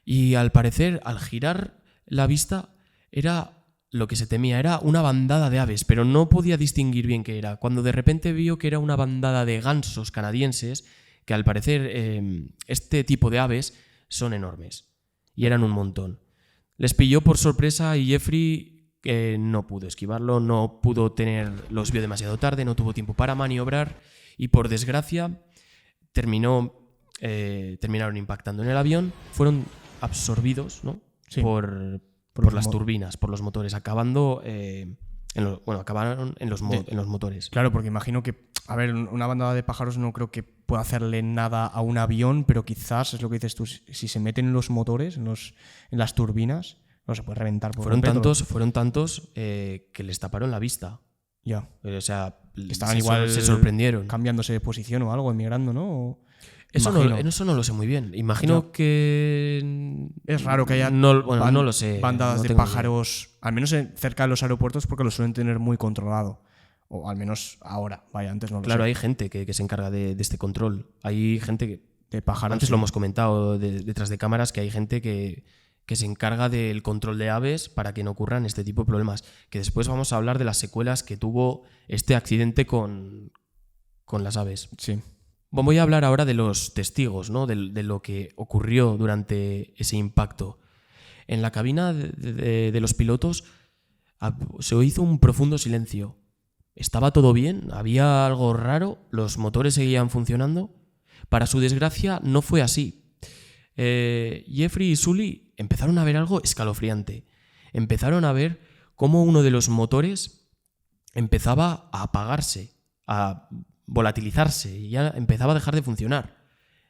Y al parecer, al girar la vista, era lo que se temía, era una bandada de aves, pero no podía distinguir bien qué era. Cuando de repente vio que era una bandada de gansos canadienses, que al parecer este tipo de aves son enormes, y eran un montón. Les pilló por sorpresa y Jeffrey no pudo esquivarlo, no pudo los vio demasiado tarde, no tuvo tiempo para maniobrar y por desgracia terminaron impactando en el avión, fueron absorbidos, ¿no? Sí. por las turbinas, por los motores, acabaron en los motores. Claro, porque imagino que, a ver, una bandada de pájaros no creo que pueda hacerle nada a un avión, pero quizás, es lo que dices tú, si se meten en los motores, en las turbinas, no se puede reventar por Fueron completo. tantos que les taparon la vista. Ya. O sea, Estaban igual se sorprendieron. cambiándose de posición o algo, emigrando, ¿no? Eso Imagino. no lo sé muy bien. Imagino que... Es raro que haya no lo sé. bandadas no de tengo ni pájaros, al menos cerca de los aeropuertos, porque lo suelen tener muy controlado. O al menos ahora, vaya, antes no lo Claro, sé. hay gente que se encarga de este control. Hay gente que... De pájaros. Antes sí. lo hemos comentado detrás de cámaras, que hay gente que se encarga del control de aves para que no ocurran este tipo de problemas. Que después vamos a hablar de las secuelas que tuvo este accidente con las aves. Sí. Voy a hablar ahora de los testigos, ¿no? de lo que ocurrió durante ese impacto. En la cabina de los pilotos se hizo un profundo silencio. Estaba todo bien, había algo raro, los motores seguían funcionando. Para su desgracia, no fue así. Jeffrey y Sully empezaron a ver algo escalofriante. Empezaron a ver cómo uno de los motores empezaba a apagarse, a volatilizarse y ya empezaba a dejar de funcionar.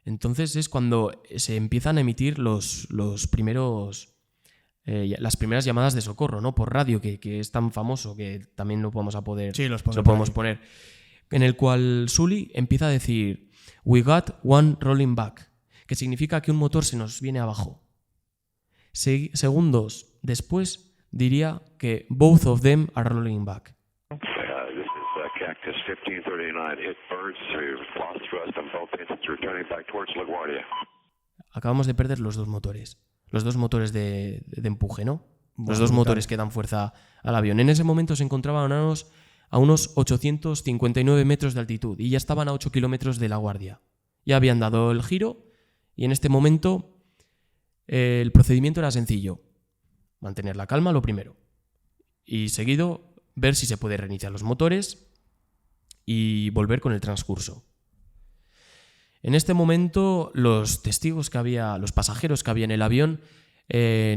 Entonces es cuando se empiezan a emitir las primeras llamadas de socorro, ¿no? Por radio, que es tan famoso que también lo podemos poner, en el cual Sully empieza a decir "We got one rolling back", que significa que un motor se nos viene abajo. Segundos después diría que "both of them are rolling back". This is Cactus 1539. Hit birds. We've lost thrust on both engines. Returning back towards LaGuardia. Acabamos de perder los dos motores. Los dos motores de empuje, ¿no? Los dos brutal. motores que dan fuerza al avión. En ese momento se encontraban a unos 859 metros de altitud y ya estaban a 8 kilómetros de LaGuardia. Ya habían dado el giro y en este momento el procedimiento era sencillo. Mantener la calma, lo primero. Y seguido, ver si se puede reiniciar los motores y volver con el transcurso. En este momento, los testigos que había, los pasajeros que había en el avión,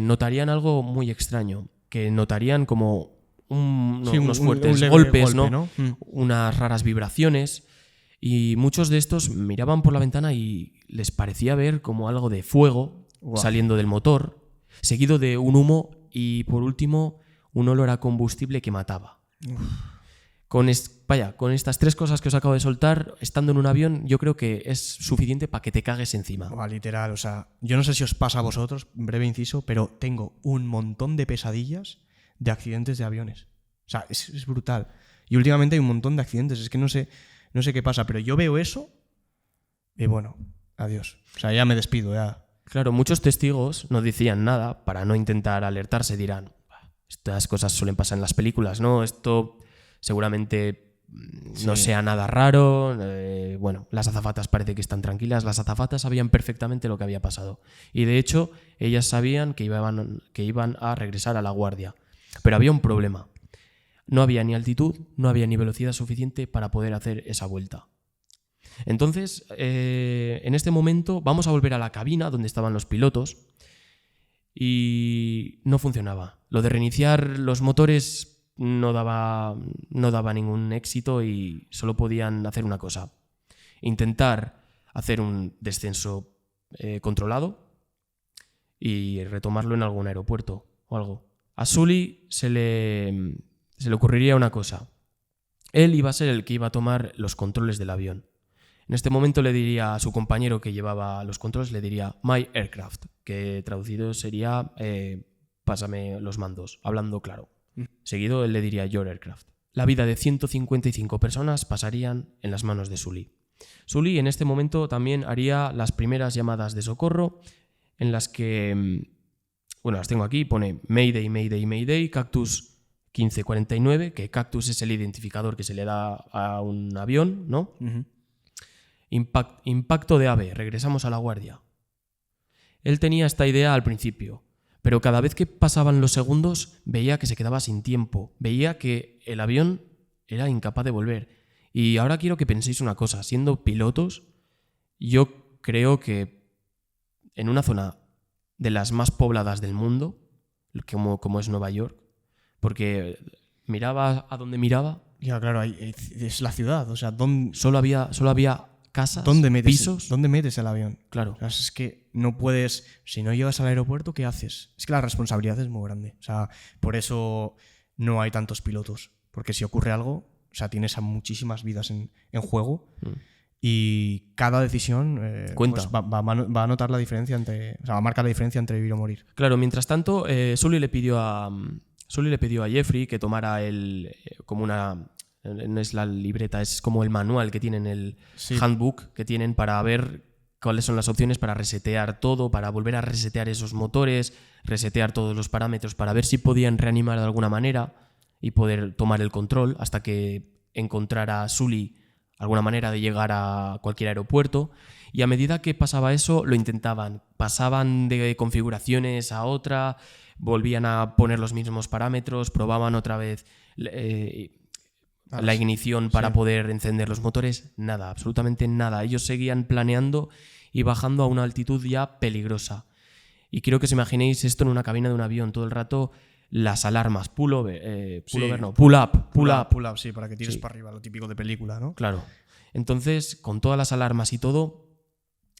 notarían algo muy extraño, que notarían como unos fuertes leve golpes, golpe, ¿no? Unas raras vibraciones, y muchos de estos miraban por la ventana y les parecía ver como algo de fuego saliendo del motor, seguido de un humo y, por último, un olor a combustible que mataba. Con estas tres cosas que os acabo de soltar, estando en un avión, yo creo que es suficiente para que te cagues encima. Literal, o sea, yo no sé si os pasa a vosotros, breve inciso, pero tengo un montón de pesadillas de accidentes de aviones. O sea, es brutal. Y últimamente hay un montón de accidentes, es que no sé qué pasa, pero yo veo eso y bueno, adiós. O sea, ya me despido, ya. Claro, muchos testigos no decían nada para no intentar alertarse, dirán, estas cosas suelen pasar en las películas, ¿no? Esto seguramente no sea nada raro. Las azafatas parece que están tranquilas. Las azafatas sabían perfectamente lo que había pasado. Y de hecho, ellas sabían que iban a regresar a LaGuardia. Pero había un problema. No había ni altitud, no había ni velocidad suficiente para poder hacer esa vuelta. Entonces, en este momento, vamos a volver a la cabina donde estaban los pilotos y no funcionaba. Lo de reiniciar los motores no daba ningún éxito y solo podían hacer una cosa: intentar hacer un descenso controlado y retomarlo en algún aeropuerto o algo. A Sully se le ocurriría una cosa. Él iba a ser el que iba a tomar los controles del avión. En este momento le diría a su compañero que llevaba los controles, le diría "My aircraft", que traducido sería "pásame los mandos", hablando claro. Seguido él le diría "Your aircraft". La vida de 155 personas pasarían en las manos de Sully. Sully en este momento también haría las primeras llamadas de socorro, en las que, las tengo aquí, pone Mayday, Mayday, Mayday, Cactus 1549, que Cactus es el identificador que se le da a un avión, ¿no? Uh-huh. Impacto de ave, regresamos a LaGuardia. Él tenía esta idea al principio, pero cada vez que pasaban los segundos veía que se quedaba sin tiempo, veía que el avión era incapaz de volver. Y ahora quiero que penséis una cosa, siendo pilotos, yo creo que en una zona de las más pobladas del mundo, como es Nueva York, porque miraba a donde miraba, Ya, claro, es la ciudad. O sea, solo había casas, ¿dónde pisos. ¿Dónde metes el avión? Claro. O sea, es que no puedes... Si no llegas al aeropuerto, ¿qué haces? Es que la responsabilidad es muy grande. O sea, por eso no hay tantos pilotos. Porque si ocurre algo, o sea, tienes a muchísimas vidas en juego. Y cada decisión Cuenta. pues va a notar la diferencia entre... O sea, va a marcar la diferencia entre vivir o morir. Claro, mientras tanto, Sully le pidió a Jeffrey que tomara como una... No es la libreta, es como el manual que tienen, el handbook que tienen para ver cuáles son las opciones para resetear todo, para volver a resetear esos motores, resetear todos los parámetros, para ver si podían reanimar de alguna manera y poder tomar el control hasta que encontrara Sully alguna manera de llegar a cualquier aeropuerto. Y a medida que pasaba eso, lo intentaban. Pasaban de configuraciones a otra, volvían a poner los mismos parámetros, probaban otra vez la ignición para poder encender los motores. Nada, absolutamente nada. Ellos seguían planeando y bajando a una altitud ya peligrosa. Y quiero que os imaginéis esto en una cabina de un avión. Todo el rato las alarmas, pull up, sí, para que tires para arriba, lo típico de película, ¿no? Claro. Entonces, con todas las alarmas y todo,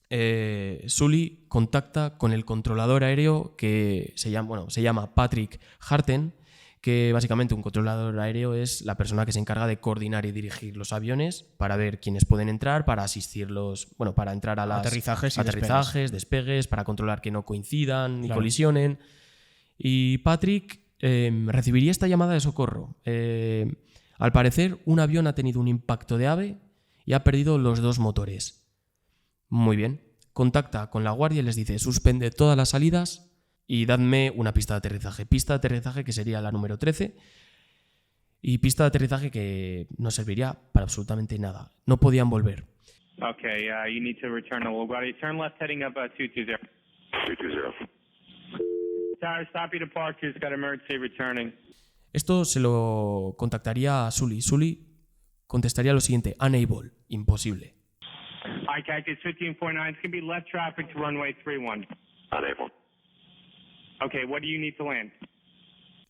Sully contacta con el controlador aéreo que se llama Patrick Harten, que básicamente un controlador aéreo es la persona que se encarga de coordinar y dirigir los aviones para ver quiénes pueden entrar, para asistirlos, para entrar a los aterrizajes, despegues, para controlar que no coincidan ni colisionen. Y Patrick recibiría esta llamada de socorro. Al parecer, un avión ha tenido un impacto de ave y ha perdido los 2 motores. Muy bien. Contacta con la guardia y les dice: suspende todas las salidas y dadme una pista de aterrizaje. Pista de aterrizaje que sería la número 13 y pista de aterrizaje que no serviría para absolutamente nada. No podían volver. Okay, you need to return to LaGuardia. Turn left heading up 220. 220. Tower, stop your departures. Got emergency returning. Esto se lo contactaría a Sully. Sully contestaría lo siguiente: unable, imposible. Hi, Cactus 1549. It's going to be left traffic to runway 31. Unable. Okay, what do you need to land?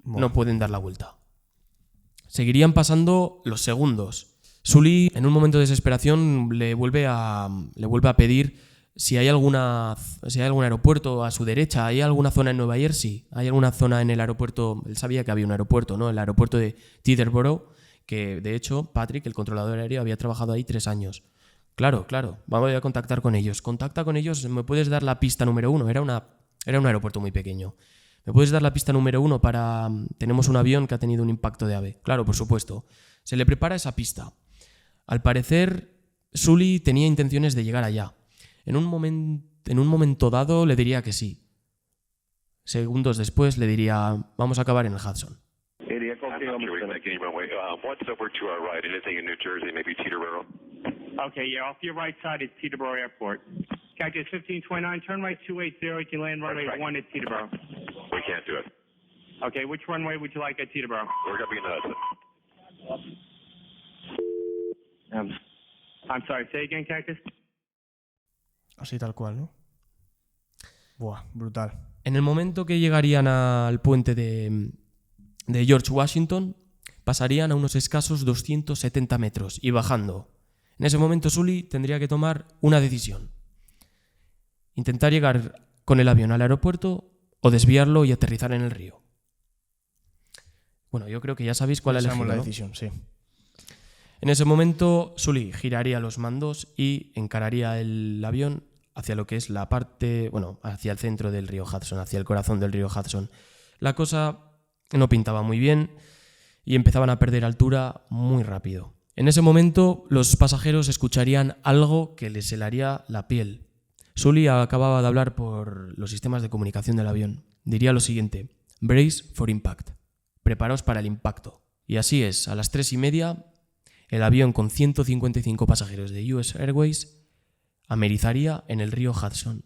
No pueden dar la vuelta. Seguirían pasando los segundos. Sully, en un momento de desesperación, le vuelve a pedir si hay algún aeropuerto a su derecha. ¿Hay alguna zona en Nueva Jersey? ¿Hay alguna zona en el aeropuerto? Él sabía que había un aeropuerto, ¿no? El aeropuerto de Teterboro, que de hecho Patrick, el controlador aéreo, había trabajado ahí 3 años. Claro, vamos a contactar con ellos. Contacta con ellos, ¿me puedes dar la pista número 1? Era un aeropuerto muy pequeño. ¿Me puedes dar la pista número 1 para... Tenemos un avión que ha tenido un impacto de ave? Claro, por supuesto. Se le prepara esa pista. Al parecer, Sully tenía intenciones de llegar allá. En un momento dado le diría que sí. Segundos después le diría: vamos a acabar en el Hudson. What's over to our right? Anything in New Jersey, maybe Teterboro? Okay, yeah, off your right side is Teterboro Airport. Cactus 1529, turn right 280. You can land runway 1 at Teterboro. We can't do it. Okay, which runway would you like at Teterboro? We're going to be in the Hudson. I'm sorry, say again, Cactus? Así tal cual, ¿no? Buah, brutal. En el momento que llegarían al puente de George Washington, pasarían a unos escasos 270 metros y bajando. En ese momento Sully tendría que tomar una decisión: intentar llegar con el avión al aeropuerto o desviarlo y aterrizar en el río. Bueno, yo creo que ya sabéis cuál es la decisión, sí. En ese momento Sully giraría los mandos y encararía el avión hacia lo que es la parte, hacia el centro del río Hudson, hacia el corazón del río Hudson. La cosa no pintaba muy bien y empezaban a perder altura muy rápido. En ese momento los pasajeros escucharían algo que les helaría la piel. Sully acababa de hablar por los sistemas de comunicación del avión. Diría lo siguiente: brace for impact. Preparaos para el impacto. Y así es, a las 3:30, el avión con 155 pasajeros de US Airways amerizaría en el río Hudson.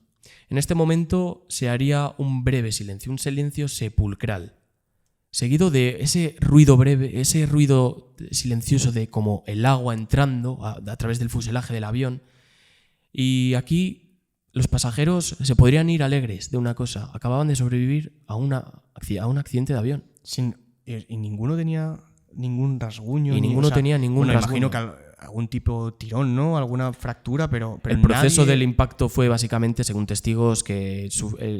En este momento se haría un breve silencio, un silencio sepulcral, seguido de ese ruido breve, ese ruido silencioso de como el agua entrando a través del fuselaje del avión. Y aquí los pasajeros se podrían ir alegres de una cosa: acababan de sobrevivir a un accidente de avión. Y ninguno tenía ningún rasguño. Y ninguno tenía ningún rasguño. Imagino que algún tipo de tirón, ¿no? Alguna fractura, pero el proceso nadie... del impacto fue básicamente, según testigos, que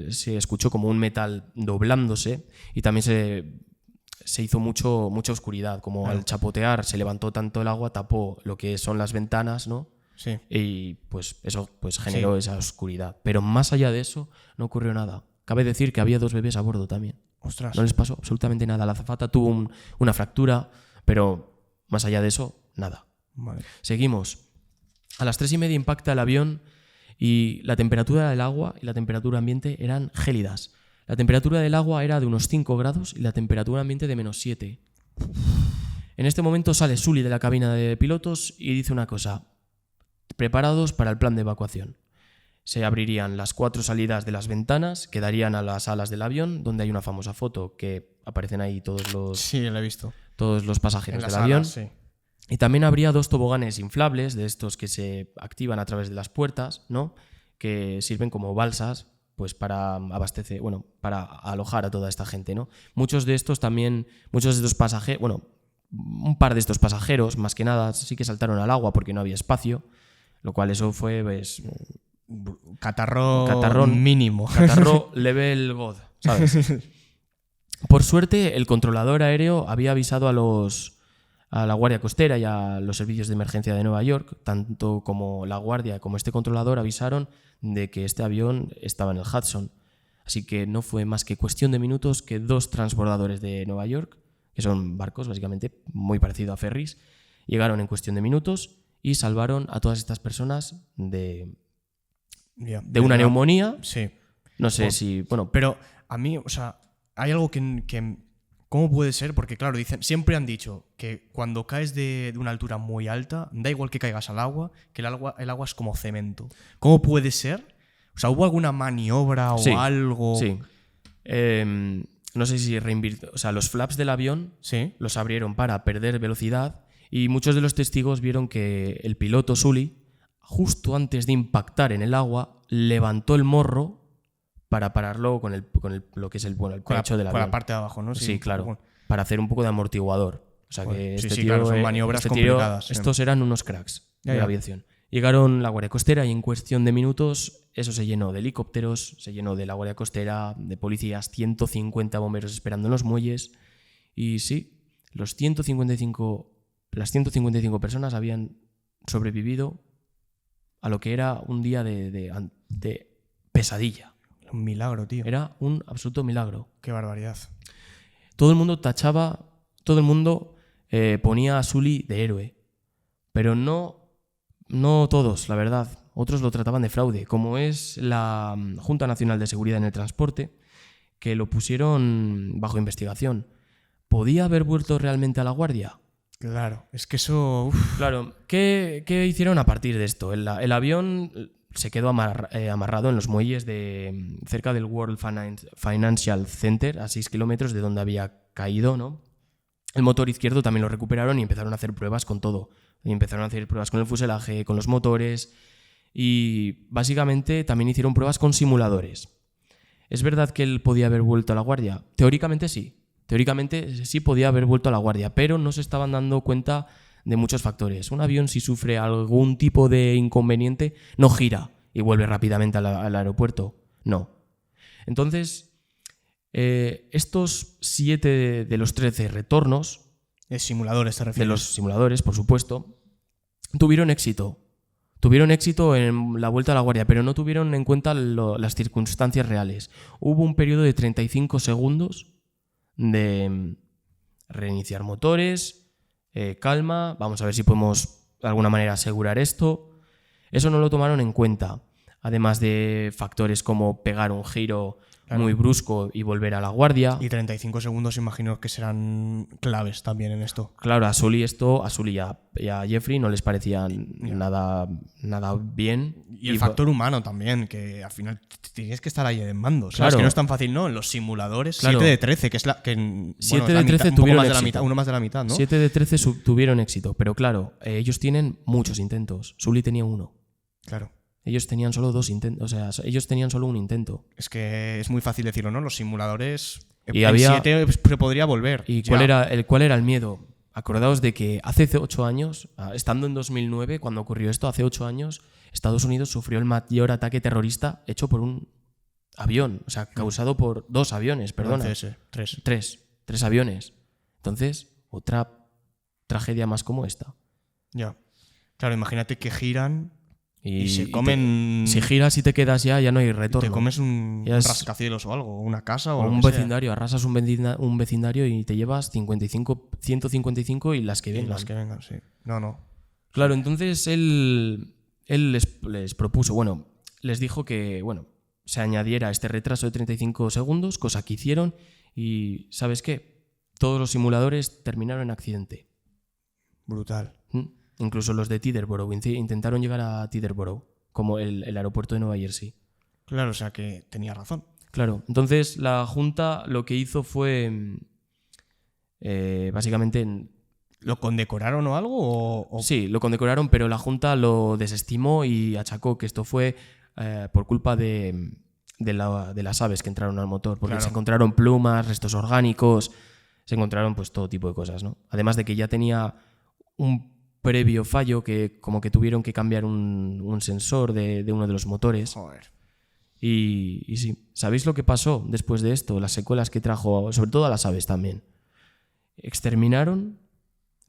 se escuchó como un metal doblándose, y también se hizo mucha oscuridad. Como al chapotear se levantó tanto el agua, tapó lo que son las ventanas, ¿no? Sí. Y pues eso pues generó esa oscuridad. Pero más allá de eso no ocurrió nada. Cabe decir que había 2 bebés a bordo también. Ostras. No les pasó absolutamente nada. La azafata tuvo una fractura, pero más allá de eso, nada. Vale. Seguimos. A las 3:30 impacta el avión y la temperatura del agua y la temperatura ambiente eran gélidas. La temperatura del agua era de unos 5 grados y la temperatura ambiente de -7. En este momento sale Sully de la cabina de pilotos y dice una cosa: preparados para el plan de evacuación. Se abrirían las 4 salidas de las ventanas que darían a las alas del avión, donde hay una famosa foto que aparecen ahí todos Sí, la he visto. los pasajeros En del las avión. alas, sí. Y también habría 2 toboganes inflables, de estos que se activan a través de las puertas, ¿no? Que sirven como balsas, pues para abastecer, para alojar a toda esta gente, ¿no? Muchos de estos pasajeros, un par de estos pasajeros, más que nada, sí que saltaron al agua porque no había espacio, lo cual eso fue, pues, Catarrón mínimo. catarro level God, ¿sabes? Por suerte, el controlador aéreo había avisado a la Guardia Costera y a los servicios de emergencia de Nueva York. Tanto como la Guardia como este controlador avisaron de que este avión estaba en el Hudson. Así que no fue más que cuestión de minutos que 2 transbordadores de Nueva York, que son barcos básicamente, muy parecido a ferries, llegaron en cuestión de minutos y salvaron a todas estas personas de una neumonía. Sí. No sé si... Pero a mí, o sea, hay algo que ¿cómo puede ser? Porque claro, siempre han dicho que cuando caes de una altura muy alta, da igual que caigas al agua, que el agua es como cemento. ¿Cómo puede ser? O sea, ¿hubo alguna maniobra o algo? Sí. No sé si los flaps del avión los abrieron para perder velocidad, y muchos de los testigos vieron que el piloto Sully, justo antes de impactar en el agua, levantó el morro para pararlo con lo que es el pecho del avión. Con la parte de abajo, ¿no? Sí, claro. Para hacer un poco de amortiguador. O sea que claro, son maniobras complicadas. Estos eran unos cracks de la aviación. Llegaron la Guardia Costera y en cuestión de minutos eso se llenó de helicópteros, se llenó de la Guardia Costera, de policías, 150 bomberos esperando en los muelles. Y sí, las 155 personas habían sobrevivido a lo que era un día de pesadilla. Un milagro, tío. Era un absoluto milagro. Qué barbaridad. Todo el mundo ponía a Sully de héroe, pero no todos, la verdad. Otros lo trataban de fraude, como es la Junta Nacional de Seguridad en el Transporte, que lo pusieron bajo investigación. ¿Podía haber vuelto realmente a la Guardia? Claro, es que eso... Claro, ¿qué hicieron a partir de esto? El avión se quedó amarrado en los muelles cerca del World Financial Center, a 6 kilómetros de donde había caído, ¿no? El motor izquierdo también lo recuperaron y empezaron a hacer pruebas con todo. Y empezaron a hacer pruebas con el fuselaje, con los motores, y básicamente también hicieron pruebas con simuladores. ¿Es verdad que él podía haber vuelto a la Guardia? Teóricamente sí. Teóricamente sí podía haber vuelto a la Guardia, pero no se estaban dando cuenta de muchos factores. Un avión, si sufre algún tipo de inconveniente, no gira y vuelve rápidamente al aeropuerto. No. Entonces, estos 7 de los 13 retornos... Simuladores, ¿te refieres? De los simuladores, por supuesto, tuvieron éxito. Tuvieron éxito en la vuelta a la Guardia, pero no tuvieron en cuenta las circunstancias reales. Hubo un periodo de 35 segundos de reiniciar motores, calma, vamos a ver si podemos de alguna manera asegurar esto. Eso no lo tomaron en cuenta. además de factores como pegar un giro muy brusco y volver a la guardia. Y 35 segundos imagino que serán claves también en esto. Claro, a Sully y a Jeffrey no les parecía nada bien. Y el factor humano también, que al final tienes que estar ahí en mando. Claro. Sabes que no es tan fácil, ¿no? En los simuladores, Claro. 7 de 13, que es la que 7 de 13 tuvieron éxito. Uno más de la mitad, ¿no? 7 de 13 tuvieron éxito, pero claro, ellos tienen muchos intentos. Sully tenía uno. Claro. Ellos tenían solo 2 intentos, o sea, ellos tenían solo un intento. Es que es muy fácil decirlo, ¿no? Los simuladores. Y en había- 7 se podría volver. ¿Y O sea, cuál era el miedo? Acordaos de que hace 8 años, estando en 2009, cuando ocurrió esto, hace 8 años, Estados Unidos sufrió el mayor ataque terrorista hecho por un avión, o sea, causado por 2 aviones, perdona. CS, 3. 3 aviones. Entonces, otra tragedia más como esta. Ya. Claro, imagínate que giran y se y comen. si giras y te quedas ya no hay retorno. Te comes un Ya es- rascacielos o algo, una casa o O algo un que sea. vecindario, arrasas un vecindario y te llevas 155 y las que Y vengan. las que vengan, sí. No. Claro, entonces él les propuso, bueno, les dijo que, bueno, se añadiera este retraso de 35 segundos, cosa que hicieron, y ¿sabes qué? Todos los simuladores terminaron en accidente. Brutal. Incluso los de Teterboro intentaron llegar a Teterboro, como el aeropuerto de Nueva Jersey. Claro, o sea que tenía razón. Claro, entonces la Junta lo que hizo fue básicamente... ¿Lo condecoraron o algo? Sí, lo condecoraron, pero la Junta lo desestimó y achacó que esto fue por culpa de las aves que entraron al motor, porque Claro. se encontraron plumas, restos orgánicos, se encontraron pues todo tipo de cosas, ¿no? Además de que ya tenía un previo fallo que como que tuvieron que cambiar un sensor de uno de los motores. Joder. Y sí, ¿sabéis lo que pasó después de esto? Las secuelas que trajo, sobre todo a las aves también. Exterminaron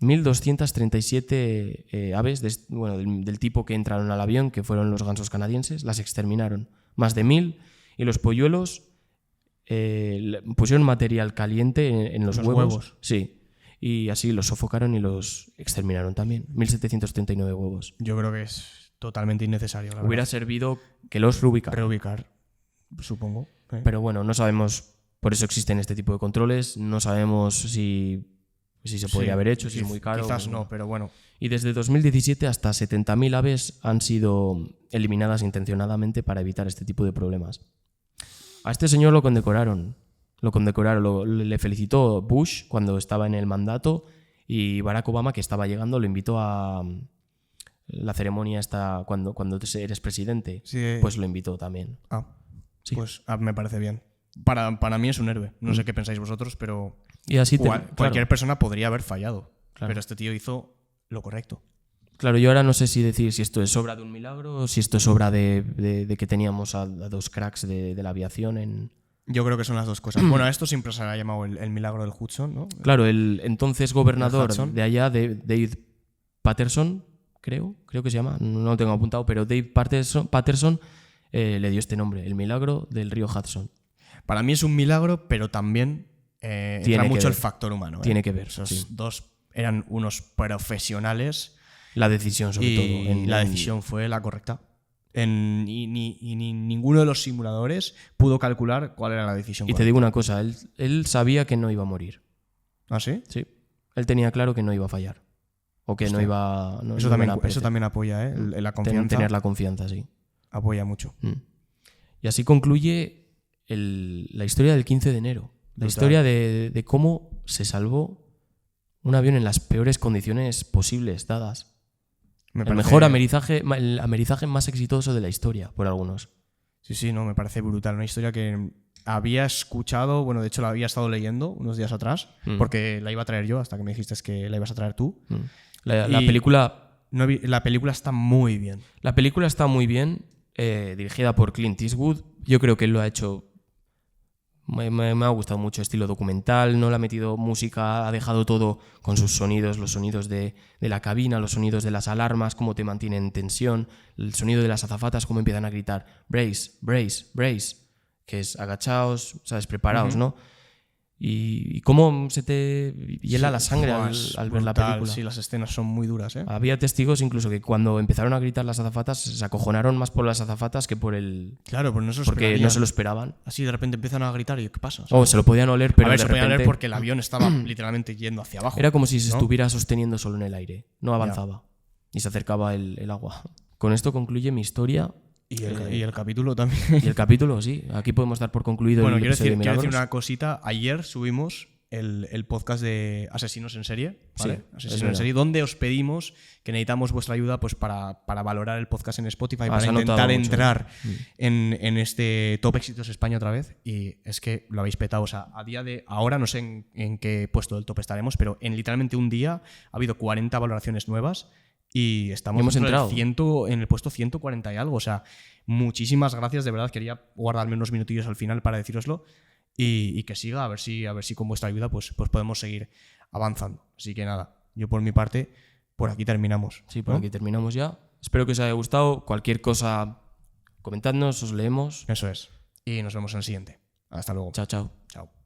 1.237 aves del tipo que entraron al avión, que fueron los gansos canadienses, las exterminaron. Más de 1.000. Y los polluelos pusieron material caliente en los huevos. Sí. Y así los sofocaron y los exterminaron también. 1.739 huevos. Yo creo que es totalmente innecesario. La Hubiera verdad. servido que los reubicaran. Reubicar, supongo. Pero bueno, no sabemos, por eso existen este tipo de controles, no sabemos si se podría haber hecho, si es muy caro. Quizás no, pero bueno. Y desde 2017 hasta 70.000 aves han sido eliminadas intencionadamente para evitar este tipo de problemas. A este señor lo condecoraron, le felicitó Bush cuando estaba en el mandato y Barack Obama, que estaba llegando, lo invitó a la ceremonia esta cuando eres presidente, Sí. pues lo invitó también. Sí. Pues me parece bien. Para mí es un héroe. No sé qué pensáis vosotros, pero Y así cualquier persona podría haber fallado. Claro. Pero este tío hizo lo correcto. Claro, yo ahora no sé si decir si esto es obra de un milagro o si esto es obra de que teníamos a 2 cracks de la aviación en... Yo creo que son las dos cosas. Bueno, a esto siempre se le ha llamado el milagro del Hudson, ¿no? Claro, el entonces gobernador Hudson. de allá, David Patterson, creo que se llama, no lo tengo apuntado, pero Dave Patterson le dio este nombre, el milagro del río Hudson. Para mí es un milagro, pero también Tiene entra que mucho ver. el factor humano. Tiene que ver, Esos sí. dos eran unos profesionales La decisión, sobre y todo. la decisión fue la correcta. Y ninguno de los simuladores pudo calcular cuál era la decisión Y te correcta. digo una cosa, él sabía que no iba a morir. ¿Ah, sí? Sí. Él tenía claro que no iba a fallar. O que no Hostia. iba no Eso, iban también, a eso perecer. también apoya, ¿eh? La confianza Tener la confianza, sí. apoya mucho. Y así concluye la historia del 15 de enero. La Brutal. historia de cómo se salvó un avión en las peores condiciones posibles dadas. Me El parece- mejor el amerizaje más exitoso de la historia, por algunos. Sí, no, me parece brutal. Una historia que había escuchado, bueno, de hecho la había estado leyendo unos días atrás, porque la iba a traer yo hasta que me dijiste que la ibas a traer tú. La Y- película La película está muy bien. está muy bien, dirigida por Clint Eastwood. Yo creo que él lo ha hecho... Me ha gustado mucho, estilo documental, no le ha metido música, ha dejado todo con sus sonidos, los sonidos de la cabina, los sonidos de las alarmas, cómo te mantienen en tensión, el sonido de las azafatas, cómo empiezan a gritar brace, brace, brace, que es agachaos, ¿sabes? Preparaos, ¿no? Y cómo se te hiela la sangre al ver la película. Sí, las escenas son muy duras, ¿eh? Había testigos incluso que cuando empezaron a gritar las azafatas se acojonaron más por las azafatas que por el... Claro, pero no se lo porque esperarían. no se lo esperaban. Así de repente empiezan a gritar y ¿qué pasa? O se lo podían oler, pero a ver, de se podían repente... oler porque el avión estaba literalmente yendo hacia abajo. Era como si se ¿no? estuviera sosteniendo solo en el aire. No avanzaba. Y se acercaba el agua. Con esto concluye mi historia. Y el capítulo también. Y el capítulo, sí. Aquí podemos dar por concluido Bueno, el quiero episodio de decir Milagros. una cosita. Ayer subimos el podcast de Asesinos en Serie, ¿vale? Sí, es Asesinos en verdad. Serie, donde os pedimos que necesitamos vuestra ayuda pues para valorar el podcast en Spotify, se para ha notado intentar mucho. entrar en este Top Éxitos España otra vez. Y es que lo habéis petado. O sea, a día de ahora no sé en qué puesto del top estaremos, pero en literalmente un día ha habido 40 valoraciones nuevas. Y estamos hemos entrado. en el puesto 140 y algo. O sea, muchísimas gracias. De verdad, quería guardarme unos minutillos al final para decíroslo. Y que siga, a ver si con vuestra ayuda pues podemos seguir avanzando. Así que nada, yo por mi parte, por aquí terminamos. Sí, por ¿no? aquí terminamos ya. Espero que os haya gustado. Cualquier cosa, comentadnos, os leemos. Eso es. Y nos vemos en el siguiente. Hasta luego. Chao, chao. Chao.